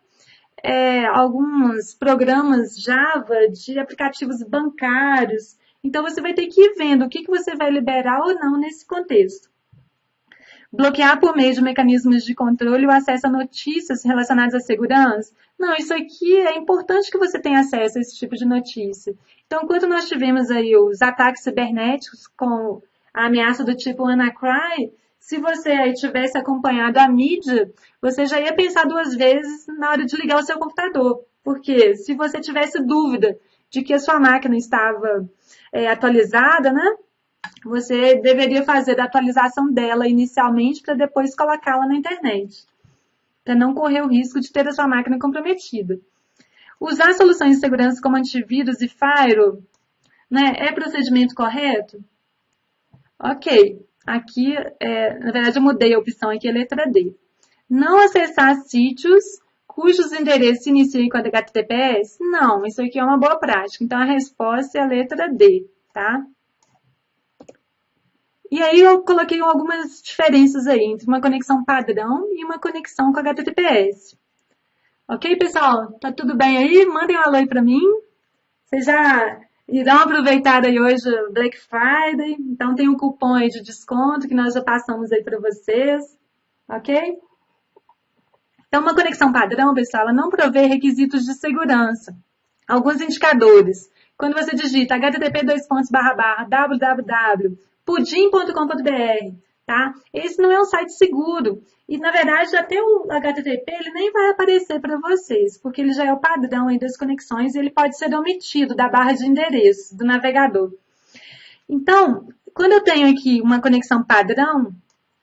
alguns programas Java de aplicativos bancários. Então, você vai ter que ir vendo o que você vai liberar ou não nesse contexto. Bloquear por meio de mecanismos de controle o acesso a notícias relacionadas à segurança? Não, isso aqui é importante que você tenha acesso a esse tipo de notícia. Então, enquanto nós tivemos aí os ataques cibernéticos com a ameaça do tipo WannaCry, se você aí tivesse acompanhado a mídia, você já ia pensar duas vezes na hora de ligar o seu computador. Porque se você tivesse dúvida de que a sua máquina estava atualizada, né? Você deveria fazer a atualização dela inicialmente para depois colocá-la na internet, para não correr o risco de ter a sua máquina comprometida. Usar soluções de segurança como antivírus e firewall, né, é procedimento correto? Ok, aqui, na verdade eu mudei a opção aqui, a letra D. Não acessar sítios cujos endereços se iniciam com HTTPS? Não, isso aqui é uma boa prática. Então a resposta é a letra D, tá? E aí eu coloquei algumas diferenças aí entre uma conexão padrão e uma conexão com HTTPS. Ok, pessoal? Tá tudo bem aí? Mandem um alô aí pra mim. Vocês já irão aproveitar aí hoje o Black Friday. Então tem um cupom aí de desconto que nós já passamos aí para vocês. Ok? Então uma conexão padrão, pessoal, ela não provê requisitos de segurança. Alguns indicadores. Quando você digita http://www pudim.com.br, tá? Esse não é um site seguro. E, na verdade, até o HTTP ele nem vai aparecer para vocês, porque ele já é o padrão aí das conexões e ele pode ser omitido da barra de endereços do navegador. Então, quando eu tenho aqui uma conexão padrão,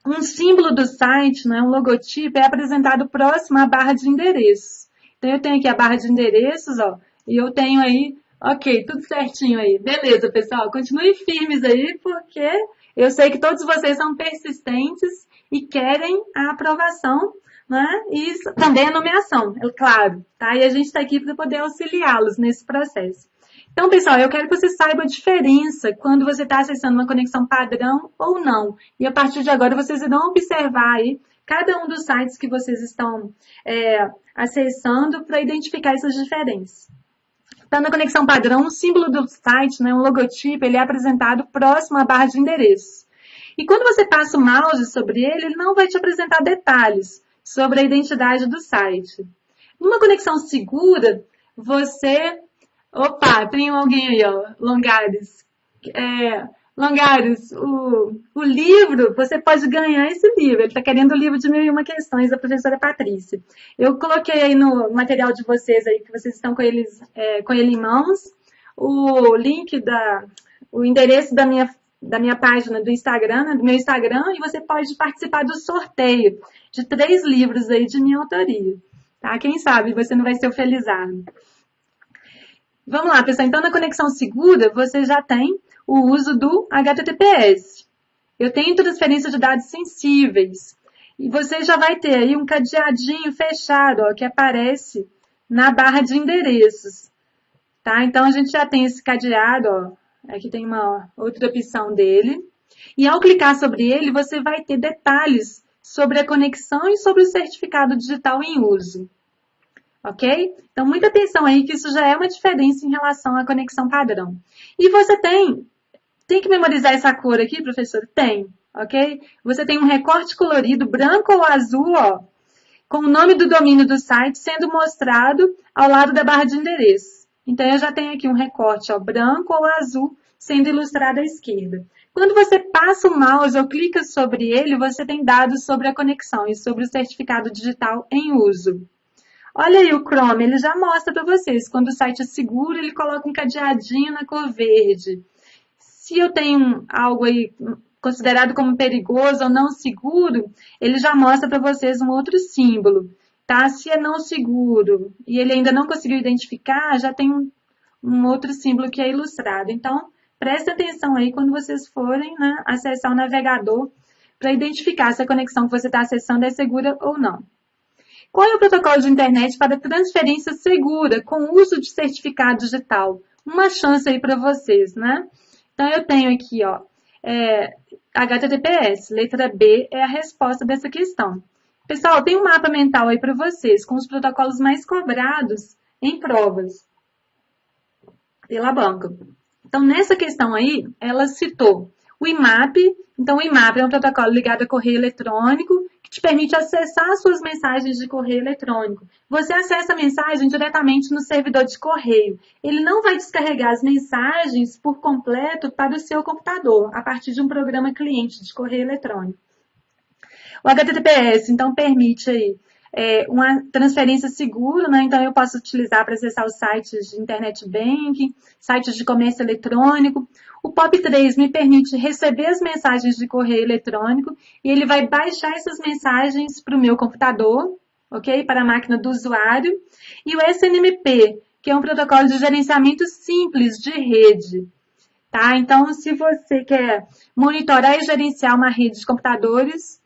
um símbolo do site, né, um logotipo, é apresentado próximo à barra de endereços. Então, eu tenho aqui a barra de endereços, ó, e eu tenho aí ok, tudo certinho aí. Beleza, pessoal. Continue firmes aí, porque eu sei que todos vocês são persistentes e querem a aprovação, né? E também a nomeação, é claro, tá? E a gente está aqui para poder auxiliá-los nesse processo. Então, pessoal, eu quero que você saiba a diferença quando você está acessando uma conexão padrão ou não. E a partir de agora, vocês irão observar aí cada um dos sites que vocês estão acessando para identificar essas diferenças. Então, na conexão padrão, o símbolo do site, né, um logotipo, ele é apresentado próximo à barra de endereços. E quando você passa o mouse sobre ele, ele não vai te apresentar detalhes sobre a identidade do site. Numa conexão segura, você... Opa, tem alguém aí, ó, Longares. Longares, o livro, você pode ganhar esse livro. Ele está querendo o livro de 1001 questões da professora Patrícia. Eu coloquei aí no material de vocês aí, que vocês estão com ele em mãos, o link, o endereço da minha da minha página do Instagram, né, do meu Instagram, e você pode participar do sorteio de 3 livros aí de minha autoria. Tá? Quem sabe você não vai ser o felizardo. Vamos lá, pessoal. Então, na conexão segura, você já tem o uso do HTTPS. Eu tenho transferência de dados sensíveis. E você já vai ter aí um cadeadinho fechado, ó, que aparece na barra de endereços. Tá? Então, a gente já tem esse cadeado, ó. Aqui tem uma outra opção dele. E ao clicar sobre ele, você vai ter detalhes sobre a conexão e sobre o certificado digital em uso. Ok? Então, muita atenção aí, que isso já é uma diferença em relação à conexão padrão. E você tem que memorizar essa cor aqui, professor? Tem, ok? Você tem um recorte colorido, branco ou azul, ó, com o nome do domínio do site sendo mostrado ao lado da barra de endereço. Então, eu já tenho aqui um recorte, ó, branco ou azul sendo ilustrado à esquerda. Quando você passa o mouse ou clica sobre ele, você tem dados sobre a conexão e sobre o certificado digital em uso. Olha aí o Chrome, ele já mostra para vocês. Quando o site é seguro, ele coloca um cadeadinho na cor verde. Se eu tenho algo aí considerado como perigoso ou não seguro, ele já mostra para vocês um outro símbolo. Tá? Se é não seguro e ele ainda não conseguiu identificar, já tem um outro símbolo que é ilustrado. Então, preste atenção aí quando vocês forem, né, acessar o navegador para identificar se a conexão que você está acessando é segura ou não. Qual é o protocolo de internet para transferência segura com uso de certificado digital? Uma chance aí para vocês, né? Então, eu tenho aqui, ó, HTTPS, letra B é a resposta dessa questão. Pessoal, tem um mapa mental aí para vocês, com os protocolos mais cobrados em provas pela banca. Então, nessa questão aí, ela citou o IMAP. Então, o IMAP é um protocolo ligado a correio eletrônico que te permite acessar suas mensagens de correio eletrônico. Você acessa a mensagem diretamente no servidor de correio. Ele não vai descarregar as mensagens por completo para o seu computador, a partir de um programa cliente de correio eletrônico. O HTTPS, então, permite aí uma transferência segura, né? Então eu posso utilizar para acessar os sites de internet banking, sites de comércio eletrônico. O POP3 me permite receber as mensagens de correio eletrônico e ele vai baixar essas mensagens para o meu computador, ok? Para a máquina do usuário. E o SNMP, que é um protocolo de gerenciamento simples de rede. Tá? Então, se você quer monitorar e gerenciar uma rede de computadores,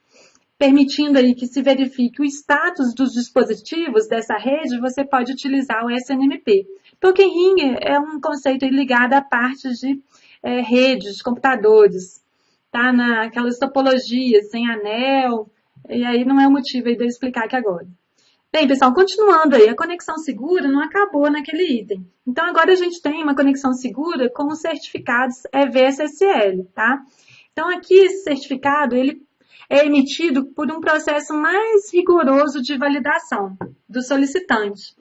permitindo aí que se verifique o status dos dispositivos dessa rede, você pode utilizar o SNMP. Token Ring é um conceito ligado à parte de redes, de computadores, tá? Naquelas topologias sem anel, e aí não é o motivo aí de eu explicar aqui agora. Bem, pessoal, continuando aí, a conexão segura não acabou naquele item. Então, agora a gente tem uma conexão segura com os certificados EVSSL, tá? Então, aqui esse certificado, ele é emitido por um processo mais rigoroso de validação do solicitante.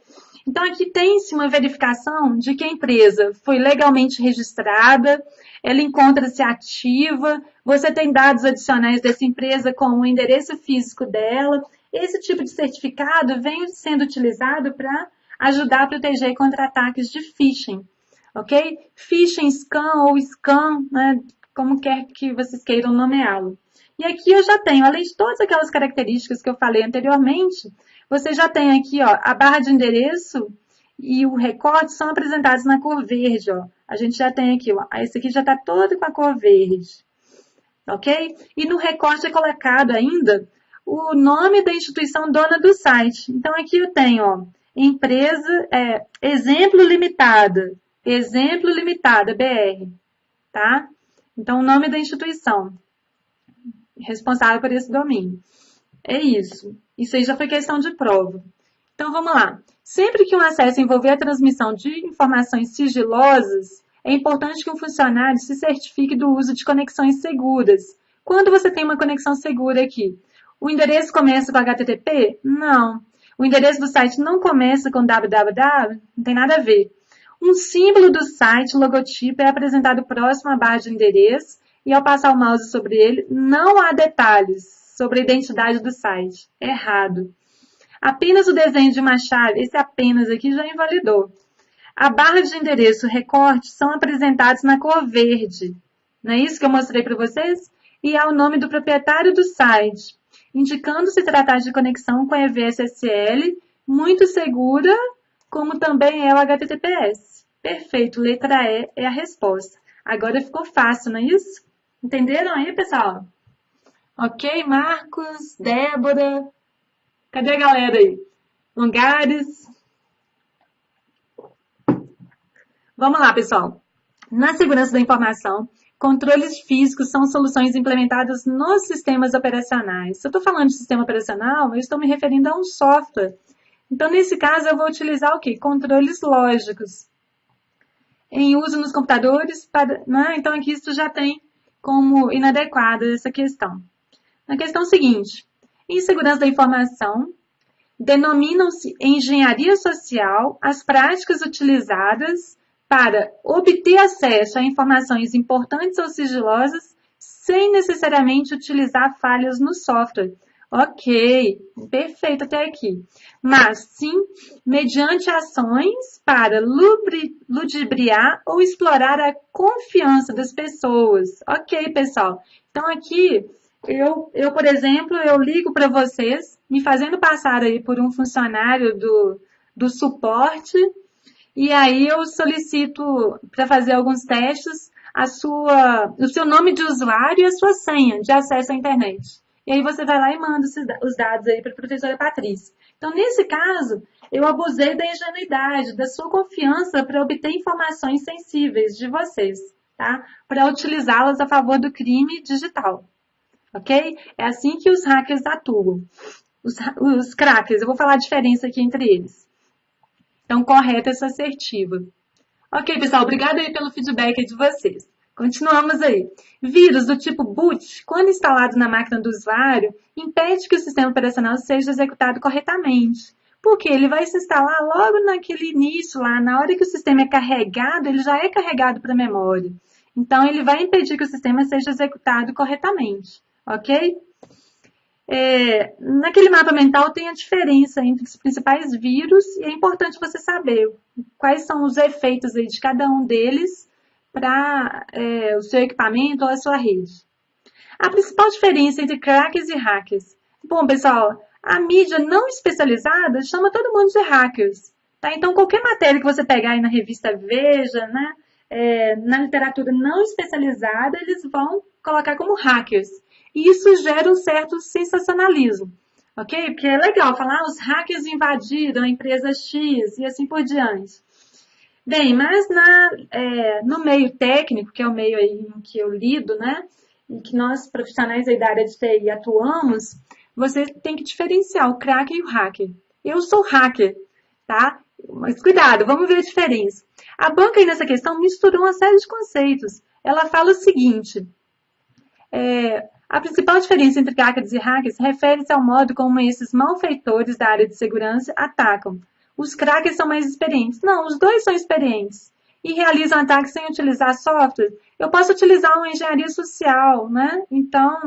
Então, aqui tem-se uma verificação de que a empresa foi legalmente registrada, ela encontra-se ativa, você tem dados adicionais dessa empresa como o endereço físico dela. Esse tipo de certificado vem sendo utilizado para ajudar a proteger contra ataques de phishing, ok? Phishing, scam, né, como quer que vocês queiram nomeá-lo. E aqui eu já tenho, além de todas aquelas características que eu falei anteriormente, você já tem aqui, ó, a barra de endereço e o recorte são apresentados na cor verde, ó. A gente já tem aqui, ó, esse aqui já está todo com a cor verde, ok? E no recorte é colocado ainda o nome da instituição dona do site. Então, aqui eu tenho, ó, empresa, exemplo limitada, BR, tá? Então, o nome da instituição responsável por esse domínio. É isso. Isso aí já foi questão de prova. Então, vamos lá. Sempre que um acesso envolver a transmissão de informações sigilosas, é importante que um funcionário se certifique do uso de conexões seguras. Quando você tem uma conexão segura aqui, o endereço começa com HTTP? Não. O endereço do site não começa com www? Não tem nada a ver. Um símbolo do site, logotipo, é apresentado próximo à barra de endereço e ao passar o mouse sobre ele, não há detalhes sobre a identidade do site. Errado. Apenas o desenho de uma chave, esse apenas aqui já invalidou. A barra de endereço e recorte são apresentados na cor verde, Não é isso que eu mostrei para vocês? E é o nome do proprietário do site, indicando se tratar de conexão com a EVSSL, muito segura, como também é o HTTPS. Perfeito, letra E é a resposta. Agora ficou fácil, não é isso? Entenderam aí, pessoal? Ok, Marcos, Débora, cadê a galera aí? Lugares. Vamos lá, pessoal. Na segurança da informação, controles físicos são soluções implementadas nos sistemas operacionais. Se eu estou falando de sistema operacional, eu estou me referindo a um software. Então, nesse caso, eu vou utilizar o quê? Controles lógicos. Em uso nos computadores, né? Então aqui isso já tem como inadequada essa questão. Na questão seguinte, em segurança da informação, denominam-se engenharia social as práticas utilizadas para obter acesso a informações importantes ou sigilosas sem necessariamente utilizar falhas no software. Ok, perfeito até aqui. Mas sim, mediante ações para ludibriar ou explorar a confiança das pessoas. Ok, pessoal. Então aqui, por exemplo, eu ligo para vocês, me fazendo passar aí por um funcionário do suporte, e aí eu solicito para fazer alguns testes o seu nome de usuário e a sua senha de acesso à internet. E aí você vai lá e manda os dados aí para a professora Patrícia. Então, nesse caso, eu abusei da ingenuidade, da sua confiança para obter informações sensíveis de vocês, tá? Para utilizá-las a favor do crime digital. Ok? É assim que os hackers atuam. Os crackers, eu vou falar a diferença aqui entre eles. Então, correta essa assertiva. Ok, pessoal, obrigada aí pelo feedback de vocês. Continuamos aí. Vírus do tipo boot, quando instalado na máquina do usuário, impede que o sistema operacional seja executado corretamente. Porque ele vai se instalar logo naquele início, lá na hora que o sistema é carregado, ele já é carregado para a memória. Então, ele vai impedir que o sistema seja executado corretamente. Ok? Naquele mapa mental tem a diferença entre os principais vírus e é importante você saber quais são os efeitos aí de cada um deles para o seu equipamento ou a sua rede. A principal diferença entre crackers e hackers. Bom, pessoal, a mídia não especializada chama todo mundo de hackers. Tá? Então, qualquer matéria que você pegar aí na revista Veja, né, na literatura não especializada, eles vão colocar como hackers. E isso gera um certo sensacionalismo, ok? Porque é legal falar, os hackers invadiram a empresa X e assim por diante. Bem, mas no meio técnico, que é o meio aí em que eu lido, né? E que nós, profissionais aí da área de TI, atuamos, você tem que diferenciar o cracker e o hacker. Eu sou hacker, tá? Mas cuidado, vamos ver a diferença. A banca aí nessa questão misturou uma série de conceitos. Ela fala o seguinte, a principal diferença entre crackers e hackers refere-se ao modo como esses malfeitores da área de segurança atacam. Os crackers são mais experientes. Não, os dois são experientes e realizam ataques sem utilizar software. Eu posso utilizar uma engenharia social, né? Então,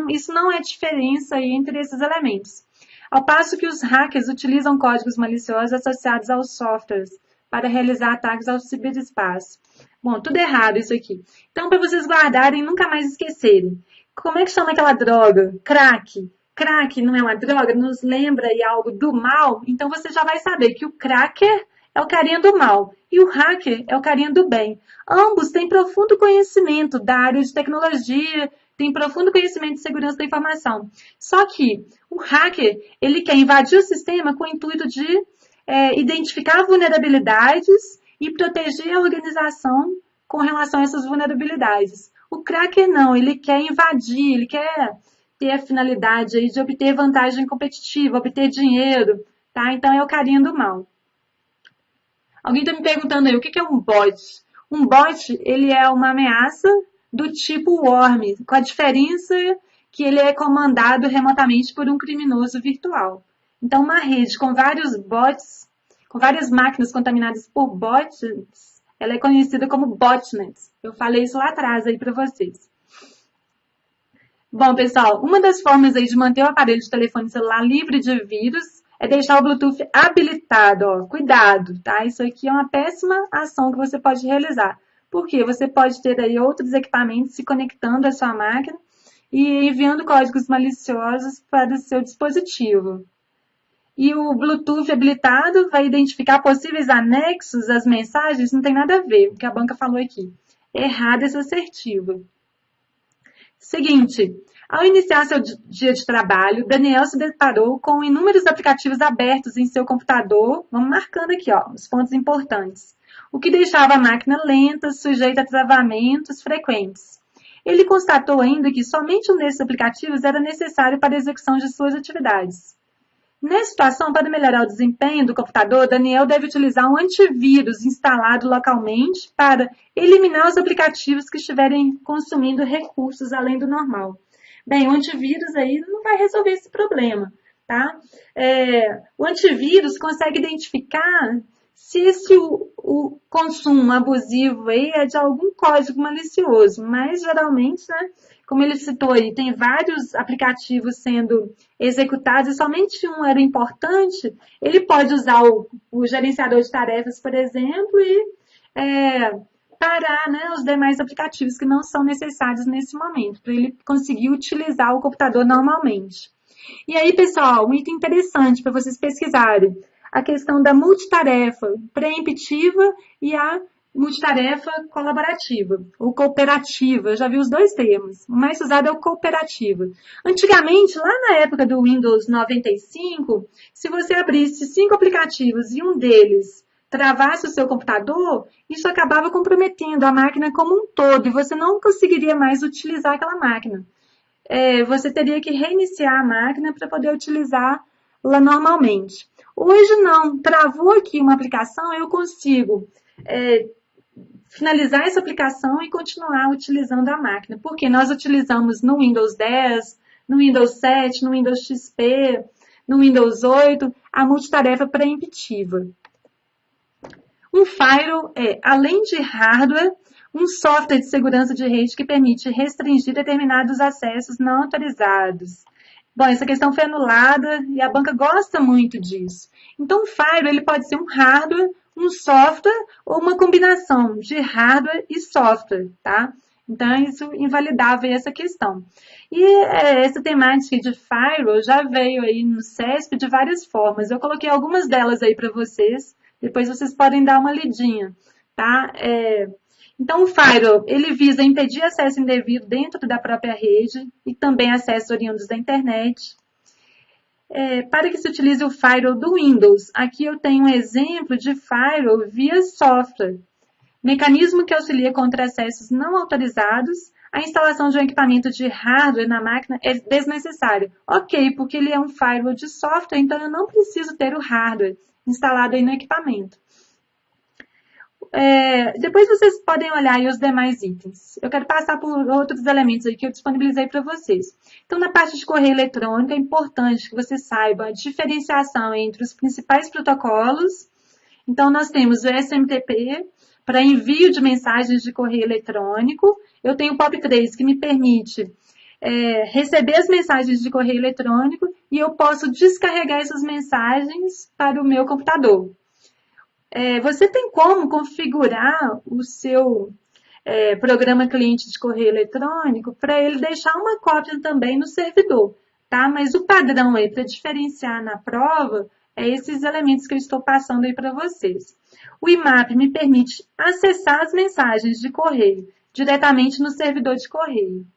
isso não é diferença aí entre esses elementos. Ao passo que os hackers utilizam códigos maliciosos associados aos softwares para realizar ataques ao ciberespaço. Bom, tudo errado isso aqui. Então, para vocês guardarem e nunca mais esquecerem. Como é que chama aquela droga? Crack. Crack não é uma droga? Nos lembra aí algo do mal? Então, você já vai saber que o cracker é o carinha do mal e o hacker é o carinha do bem. Ambos têm profundo conhecimento da área de tecnologia, têm profundo conhecimento de segurança da informação. Só que o hacker, ele quer invadir o sistema com o intuito de identificar vulnerabilidades e proteger a organização com relação a essas vulnerabilidades. O cracker não, ele quer invadir, ele quer ter a finalidade aí de obter vantagem competitiva, obter dinheiro, tá? Então é o carinha do mal. Alguém está me perguntando aí, o que é um bot? Um bot, ele é uma ameaça do tipo worm, com a diferença que ele é comandado remotamente por um criminoso virtual. Então, uma rede com vários bots, com várias máquinas contaminadas por bots, ela é conhecida como botnet. Eu falei isso lá atrás aí para vocês. Bom, pessoal, uma das formas aí de manter o aparelho de telefone celular livre de vírus é deixar o Bluetooth habilitado, ó. Cuidado, tá? Isso aqui é uma péssima ação que você pode realizar. Porque você pode ter aí outros equipamentos se conectando à sua máquina e enviando códigos maliciosos para o seu dispositivo. E o Bluetooth habilitado vai identificar possíveis anexos às mensagens, não tem nada a ver, o que a banca falou aqui. Errada essa assertiva. Seguinte, ao iniciar seu dia de trabalho, Daniel se deparou com inúmeros aplicativos abertos em seu computador. Vamos marcando aqui, ó, os pontos importantes. O que deixava a máquina lenta, sujeita a travamentos frequentes. Ele constatou ainda que somente um desses aplicativos era necessário para a execução de suas atividades. Nessa situação, para melhorar o desempenho do computador, Daniel deve utilizar um antivírus instalado localmente para eliminar os aplicativos que estiverem consumindo recursos além do normal. Bem, o antivírus aí não vai resolver esse problema, tá? O antivírus consegue identificar se o consumo abusivo aí é de algum código malicioso, mas geralmente, né, como ele citou aí, tem vários aplicativos sendo executados e somente um era importante, ele pode usar o gerenciador de tarefas, por exemplo, e parar, né, os demais aplicativos que não são necessários nesse momento, para ele conseguir utilizar o computador normalmente. E aí, pessoal, um item interessante para vocês pesquisarem, a questão da multitarefa preemptiva e a multitarefa colaborativa, ou cooperativa. Eu já vi os dois termos. O mais usado é o cooperativa. Antigamente, lá na época do Windows 95, se você abrisse 5 aplicativos e um deles travasse o seu computador, isso acabava comprometendo a máquina como um todo e você não conseguiria mais utilizar aquela máquina. Você teria que reiniciar a máquina para poder utilizá-la normalmente. Hoje não, travou aqui uma aplicação, eu consigo finalizar essa aplicação e continuar utilizando a máquina, porque nós utilizamos no Windows 10, no Windows 7, no Windows XP, no Windows 8, a multitarefa preemptiva. Um firewall além de hardware, um software de segurança de rede que permite restringir determinados acessos não autorizados. Bom, essa questão foi anulada e a banca gosta muito disso. Então, o firewall ele pode ser um hardware, um software ou uma combinação de hardware e software, tá? Então, isso invalidava essa questão. E essa temática de firewall já veio aí no CESP de várias formas. Eu coloquei algumas delas aí para vocês, depois vocês podem dar uma lidinha, tá? Então, o firewall, ele visa impedir acesso indevido dentro da própria rede e também acessos oriundos da internet. Para que se utilize o firewall do Windows, aqui eu tenho um exemplo de firewall via software. Mecanismo que auxilia contra acessos não autorizados. A instalação de um equipamento de hardware na máquina é desnecessária. Ok, porque ele é um firewall de software, então eu não preciso ter o hardware instalado aí no equipamento. Depois vocês podem olhar aí os demais itens. Eu quero passar por outros elementos aí que eu disponibilizei para vocês. Então, na parte de correio eletrônico, é importante que você saiba a diferenciação entre os principais protocolos. Então, nós temos o SMTP, para envio de mensagens de correio eletrônico. Eu tenho o POP3, que me permite receber as mensagens de correio eletrônico e eu posso descarregar essas mensagens para o meu computador. Você tem como configurar o seu programa cliente de correio eletrônico para ele deixar uma cópia também no servidor, tá? Mas o padrão aí para diferenciar na prova é esses elementos que eu estou passando aí para vocês. O IMAP me permite acessar as mensagens de correio diretamente no servidor de correio,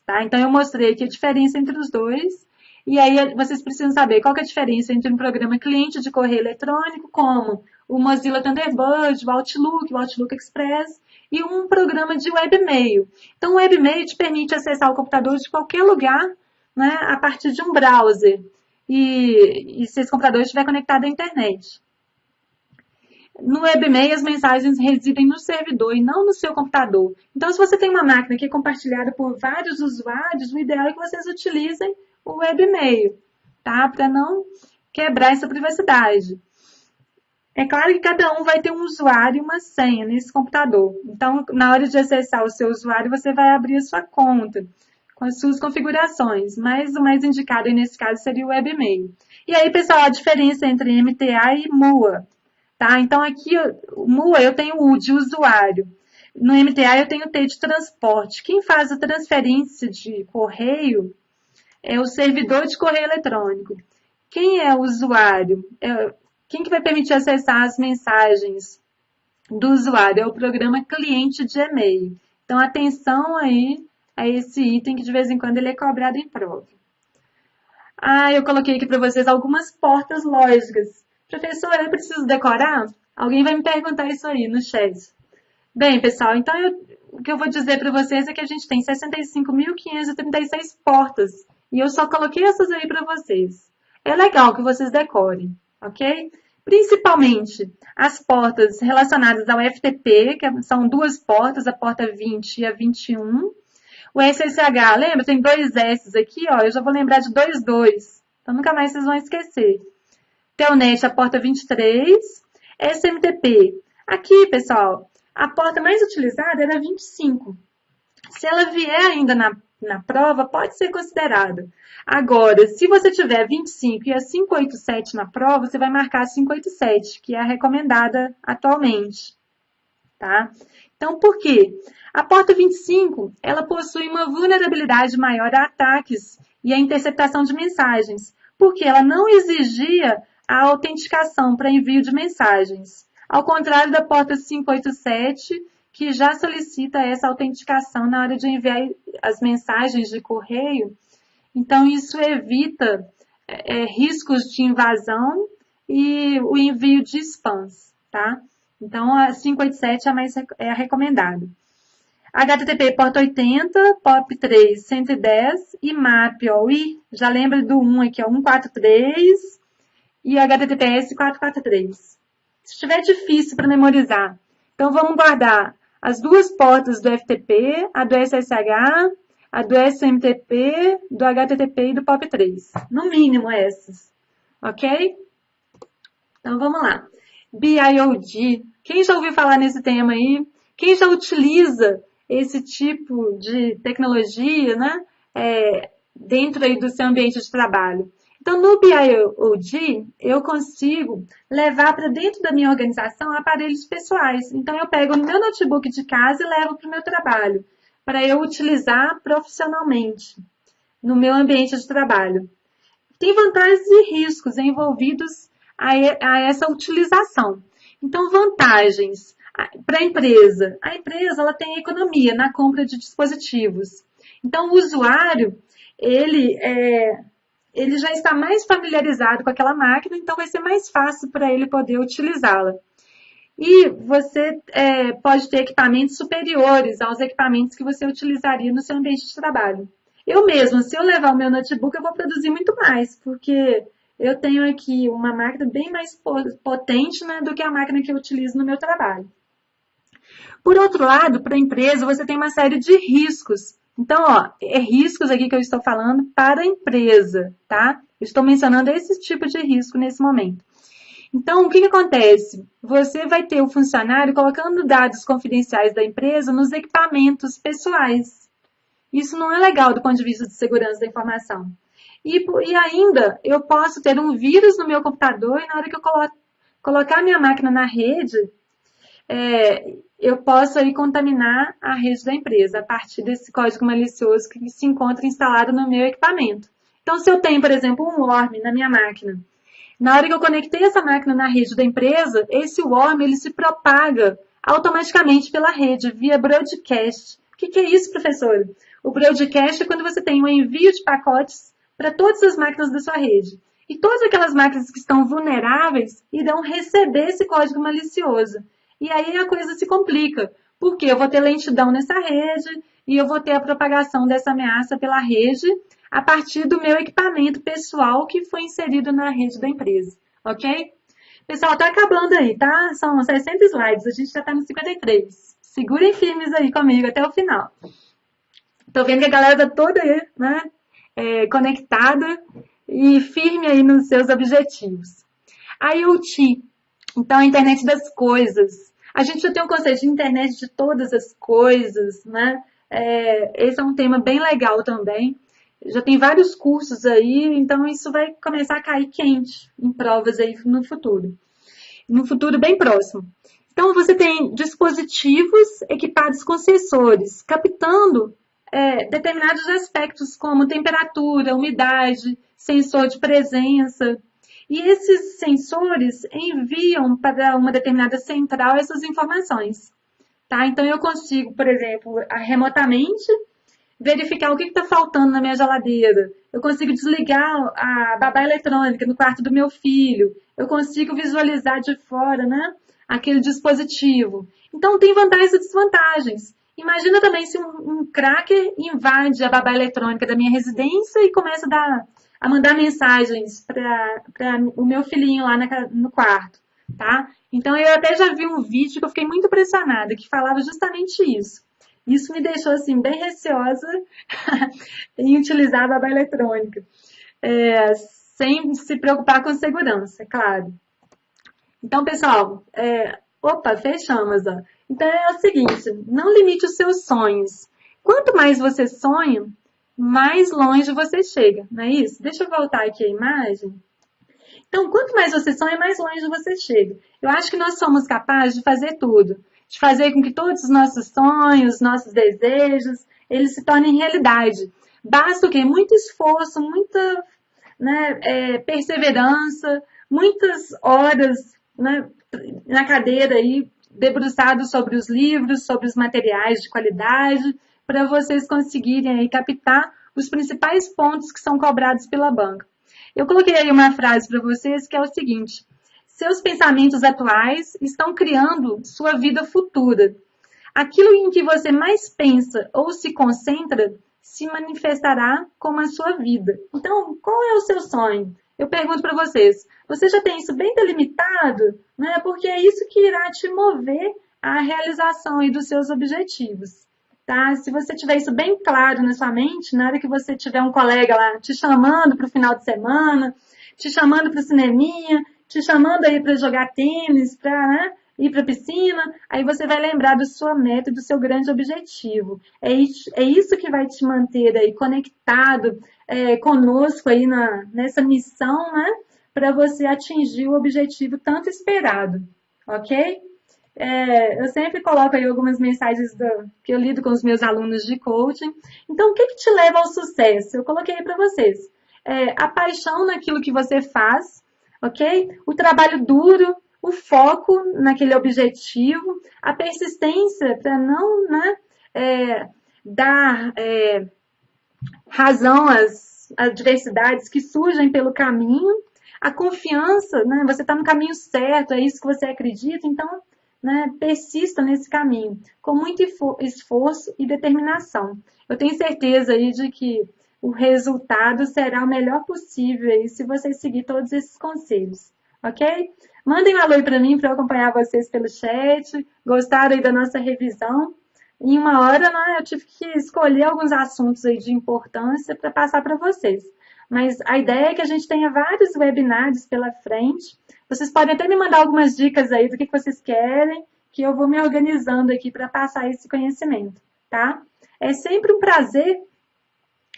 tá? Então, eu mostrei aqui a diferença entre os dois. E aí, vocês precisam saber qual que é a diferença entre um programa cliente de correio eletrônico, como o Mozilla Thunderbird, o Outlook Express, e um programa de webmail. Então, o webmail te permite acessar o computador de qualquer lugar, né, a partir de um browser. E se esse computador estiver conectado à internet. No webmail, as mensagens residem no servidor e não no seu computador. Então, se você tem uma máquina que é compartilhada por vários usuários, o ideal é que vocês utilizem o webmail, tá? Para não quebrar essa privacidade. É claro que cada um vai ter um usuário e uma senha nesse computador. Então, na hora de acessar o seu usuário, você vai abrir a sua conta com as suas configurações, mas o mais indicado aí nesse caso seria o webmail. E aí, pessoal, a diferença entre MTA e MUA. Tá? Então, aqui, o MUA, eu tenho o de usuário. No MTA eu tenho T de transporte. Quem faz a transferência de correio é o servidor de correio eletrônico. Quem é o usuário? Quem que vai permitir acessar as mensagens do usuário? É o programa cliente de e-mail. Então, atenção aí a esse item que de vez em quando ele é cobrado em prova. Eu coloquei aqui para vocês algumas portas lógicas. Professor, eu preciso decorar? Alguém vai me perguntar isso aí no chat. Bem, pessoal, então o que eu vou dizer para vocês é que a gente tem 65.536 portas. E eu só coloquei essas aí para vocês. É legal que vocês decorem, ok? Principalmente as portas relacionadas ao FTP, que são duas portas, a porta 20 e a 21. O SSH, lembra? Tem dois S aqui, ó. Eu já vou lembrar de 22. Então, nunca mais vocês vão esquecer. Telnet, a porta 23. SMTP. Aqui, pessoal, a porta mais utilizada era 25. Se ela vier ainda na prova, pode ser considerada. Agora, se você tiver 25 e a 587 na prova, você vai marcar a 587, que é a recomendada atualmente. Tá? Então, por quê? A porta 25, ela possui uma vulnerabilidade maior a ataques e a interceptação de mensagens, porque ela não exigia a autenticação para envio de mensagens. Ao contrário da porta 587, que já solicita essa autenticação na hora de enviar as mensagens de correio. Então, isso evita riscos de invasão e o envio de spams, tá? Então, a 587 é a recomendada. HTTP porta 80, POP3 110 e MAP, ó, já lembra do 1 aqui, ó, 143 e HTTPS 443. Se estiver difícil para memorizar, então vamos guardar as duas portas do FTP, a do SSH, a do SMTP, do HTTP e do POP3. No mínimo essas, ok? Então vamos lá. BIOD. Quem já ouviu falar nesse tema aí? Quem já utiliza esse tipo de tecnologia, né? Dentro aí do seu ambiente de trabalho? Então, no BIOD, eu consigo levar para dentro da minha organização aparelhos pessoais. Então, eu pego no meu notebook de casa e levo para o meu trabalho, para eu utilizar profissionalmente no meu ambiente de trabalho. Tem vantagens e riscos envolvidos a essa utilização. Então, vantagens para a empresa. A empresa ela tem economia na compra de dispositivos. Então, o usuário, ele já está mais familiarizado com aquela máquina, então vai ser mais fácil para ele poder utilizá-la. E você pode ter equipamentos superiores aos equipamentos que você utilizaria no seu ambiente de trabalho. Eu mesma, se eu levar o meu notebook, eu vou produzir muito mais, porque eu tenho aqui uma máquina bem mais potente, né, do que a máquina que eu utilizo no meu trabalho. Por outro lado, para a empresa, você tem uma série de riscos. Então, ó, riscos aqui que eu estou falando para a empresa, tá? Estou mencionando esse tipo de risco nesse momento. Então, o que acontece? Você vai ter o funcionário colocando dados confidenciais da empresa nos equipamentos pessoais. Isso não é legal do ponto de vista de segurança da informação. E ainda, eu posso ter um vírus no meu computador e na hora que eu colocar minha máquina na rede, eu posso aí contaminar a rede da empresa a partir desse código malicioso que se encontra instalado no meu equipamento. Então, se eu tenho, por exemplo, um worm na minha máquina, na hora que eu conectei essa máquina na rede da empresa, esse worm ele se propaga automaticamente pela rede, via broadcast. O que é isso, professor? O broadcast é quando você tem um envio de pacotes para todas as máquinas da sua rede. E todas aquelas máquinas que estão vulneráveis irão receber esse código malicioso. E aí a coisa se complica, porque eu vou ter lentidão nessa rede e eu vou ter a propagação dessa ameaça pela rede a partir do meu equipamento pessoal que foi inserido na rede da empresa, ok? Pessoal, tá acabando aí, tá? São 60 slides, a gente já tá no 53. Segurem firmes aí comigo até o final. Tô vendo que a galera tá toda aí, né? Conectada e firme aí nos seus objetivos. A IoT, então a internet das coisas. A gente já tem um conceito de internet de todas as coisas, né? Esse é um tema bem legal também. Já tem vários cursos aí, então isso vai começar a cair quente em provas aí no futuro bem próximo. Então, você tem dispositivos equipados com sensores, captando determinados aspectos como temperatura, umidade, sensor de presença. E esses sensores enviam para uma determinada central essas informações. Tá? Então, eu consigo, por exemplo, remotamente verificar o que está faltando na minha geladeira. Eu consigo desligar a babá eletrônica no quarto do meu filho. Eu consigo visualizar de fora, né, aquele dispositivo. Então, tem vantagens e desvantagens. Imagina também se um cracker invade a babá eletrônica da minha residência e começa a mandar mensagens para o meu filhinho lá no quarto, tá? Então, eu até já vi um vídeo que eu fiquei muito impressionada, que falava justamente isso. Isso me deixou assim bem receosa em utilizar a babá eletrônica, sem se preocupar com segurança, é claro. Então, pessoal, opa, fechamos, ó. Então é o seguinte, não limite os seus sonhos. Quanto mais você sonha, mais longe você chega, não é isso? Deixa eu voltar aqui a imagem. Então, quanto mais você sonha, mais longe você chega. Eu acho que nós somos capazes de fazer tudo, de fazer com que todos os nossos sonhos, nossos desejos, eles se tornem realidade. Basta o quê? Muito esforço, muita, né, perseverança, muitas horas, né, na cadeira aí, debruçados sobre os livros, sobre os materiais de qualidade, para vocês conseguirem aí captar os principais pontos que são cobrados pela banca. Eu coloquei aí uma frase para vocês que é o seguinte: seus pensamentos atuais estão criando sua vida futura. Aquilo em que você mais pensa ou se concentra se manifestará como a sua vida. Então, qual é o seu sonho? Eu pergunto para vocês, você já tem isso bem delimitado? Né? Porque é isso que irá te mover à realização aí dos seus objetivos. Tá? Se você tiver isso bem claro na sua mente, na hora que você tiver um colega lá te chamando para o final de semana, te chamando para o cineminha, te chamando aí para jogar tênis, para, né, ir para a piscina, aí você vai lembrar da sua meta e do seu grande objetivo. É isso que vai te manter aí conectado conosco aí nessa missão, né, para você atingir o objetivo tanto esperado, ok? Eu sempre coloco aí algumas mensagens que eu lido com os meus alunos de coaching. Então, o que te leva ao sucesso? Eu coloquei aí para vocês. A paixão naquilo que você faz, ok? O trabalho duro, o foco naquele objetivo, a persistência para não, né, dar razão às adversidades que surgem pelo caminho, a confiança, né, você está no caminho certo, é isso que você acredita, então, né, persista nesse caminho, com muito esforço e determinação. Eu tenho certeza aí de que o resultado será o melhor possível aí, se você seguir todos esses conselhos, ok? Mandem um alô para mim para eu acompanhar vocês pelo chat. Gostaram aí da nossa revisão? Em uma hora, né, eu tive que escolher alguns assuntos aí de importância para passar para vocês. Mas a ideia é que a gente tenha vários webinários pela frente. Vocês podem até me mandar algumas dicas aí do que vocês querem, que eu vou me organizando aqui para passar esse conhecimento, tá? É sempre um prazer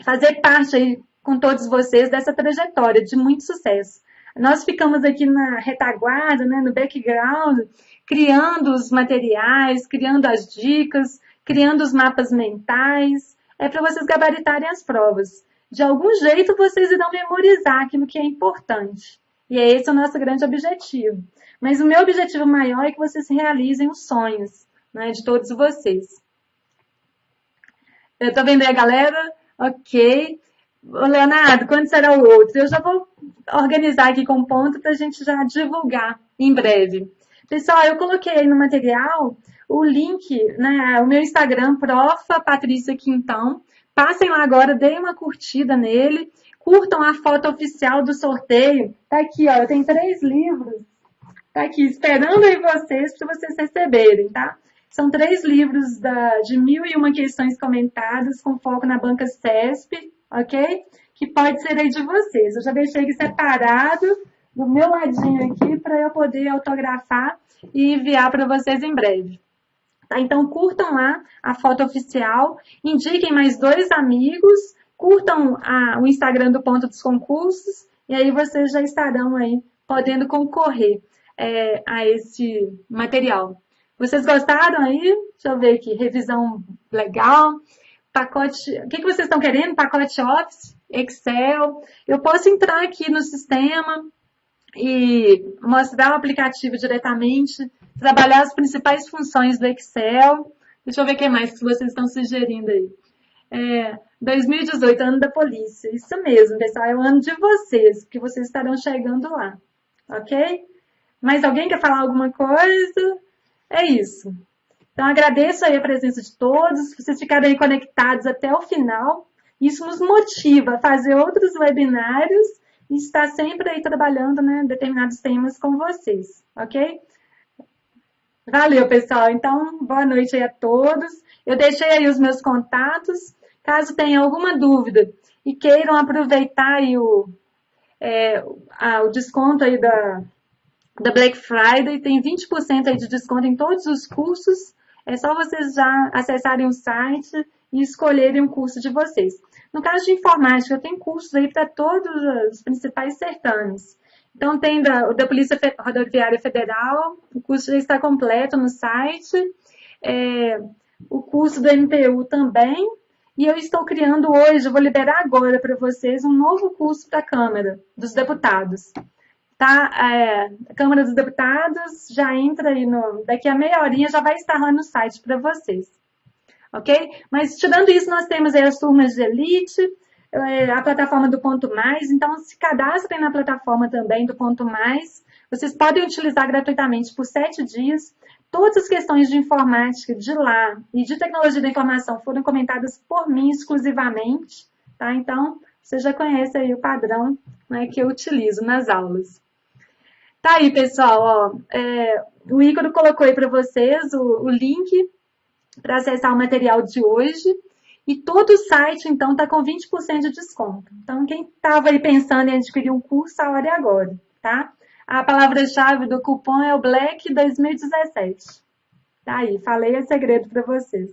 fazer parte aí com todos vocês dessa trajetória de muito sucesso. Nós ficamos aqui na retaguarda, né, no background, criando os materiais, criando as dicas, criando os mapas mentais, para vocês gabaritarem as provas. De algum jeito vocês irão memorizar aquilo que é importante. E esse é o nosso grande objetivo. Mas o meu objetivo maior é que vocês realizem os sonhos, né, de todos vocês. Eu estou vendo aí a galera? Ok. Ô, Leonardo, quando será o outro? Eu já vou organizar aqui com ponto para a gente já divulgar em breve. Pessoal, eu coloquei aí no material o link, né, o meu Instagram, Profa Patrícia Quintão. Passem lá agora, deem uma curtida nele, curtam a foto oficial do sorteio. Tá aqui, ó, eu tenho 3 livros. Tá aqui, esperando aí vocês para vocês receberem, tá? São 3 livros de 1001 questões comentadas com foco na banca CESP, ok? Que pode ser aí de vocês. Eu já deixei aqui separado do meu ladinho aqui para eu poder autografar e enviar para vocês em breve. Tá? Então, curtam lá a foto oficial, indiquem mais 2 amigos, curtam o Instagram do Ponto dos Concursos e aí vocês já estarão aí podendo concorrer. a esse material. Vocês gostaram aí? Deixa eu ver aqui, revisão legal. Pacote, o que vocês estão querendo? Pacote Office, Excel. Eu posso entrar aqui no sistema e mostrar o aplicativo diretamente, trabalhar as principais funções do Excel. Deixa eu ver o que mais que vocês estão sugerindo aí. 2018, ano da polícia. Isso mesmo, pessoal, é o ano de vocês, que vocês estarão chegando lá. Ok? Mais alguém quer falar alguma coisa? É isso. Então, agradeço aí a presença de todos, vocês ficarem aí conectados até o final. Isso nos motiva a fazer outros webinários e estar sempre aí trabalhando, né, determinados temas com vocês, ok? Valeu, pessoal. Então, boa noite aí a todos. Eu deixei aí os meus contatos. Caso tenha alguma dúvida e queiram aproveitar aí o desconto aí da Black Friday, tem 20% aí de desconto em todos os cursos. É só vocês já acessarem o site e escolherem o curso de vocês. No caso de informática, tem cursos aí para todos os principais certames. Então, tem o da Polícia Rodoviária Federal, o curso já está completo no site. O curso do MPU também. E eu estou criando hoje, eu vou liberar agora para vocês um novo curso para a Câmara dos Deputados. Tá? A Câmara dos Deputados já entra aí, daqui a meia horinha já vai estar lá no site para vocês. Ok? Mas tirando isso, nós temos aí as turmas de elite, a plataforma do Ponto Mais, então se cadastrem na plataforma também do Ponto Mais. Vocês podem utilizar gratuitamente por 7 dias. Todas as questões de informática de lá e de tecnologia da informação foram comentadas por mim exclusivamente, tá? Então, você já conhece aí o padrão, né, que eu utilizo nas aulas. Tá aí, pessoal, ó, o Ícaro colocou aí para vocês o link para acessar o material de hoje. E todo o site, então, está com 20% de desconto. Então, quem estava aí pensando em adquirir um curso, a hora é agora, tá? A palavra-chave do cupom é o Black 2017. Tá aí, falei é segredo para vocês.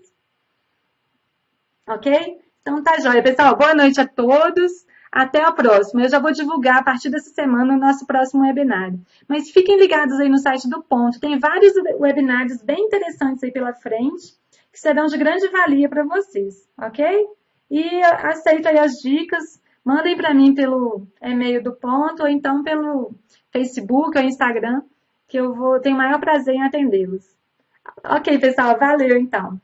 Ok? Então tá jóia, pessoal. Boa noite a todos. Até a próxima. Eu já vou divulgar a partir dessa semana o nosso próximo webinário. Mas fiquem ligados aí no site do Ponto. Tem vários webinários bem interessantes aí pela frente, que serão de grande valia para vocês, ok? E aceito aí as dicas. Mandem para mim pelo e-mail do Ponto ou então pelo Facebook ou Instagram, que eu tenho o maior prazer em atendê-los. Ok, pessoal. Valeu, então.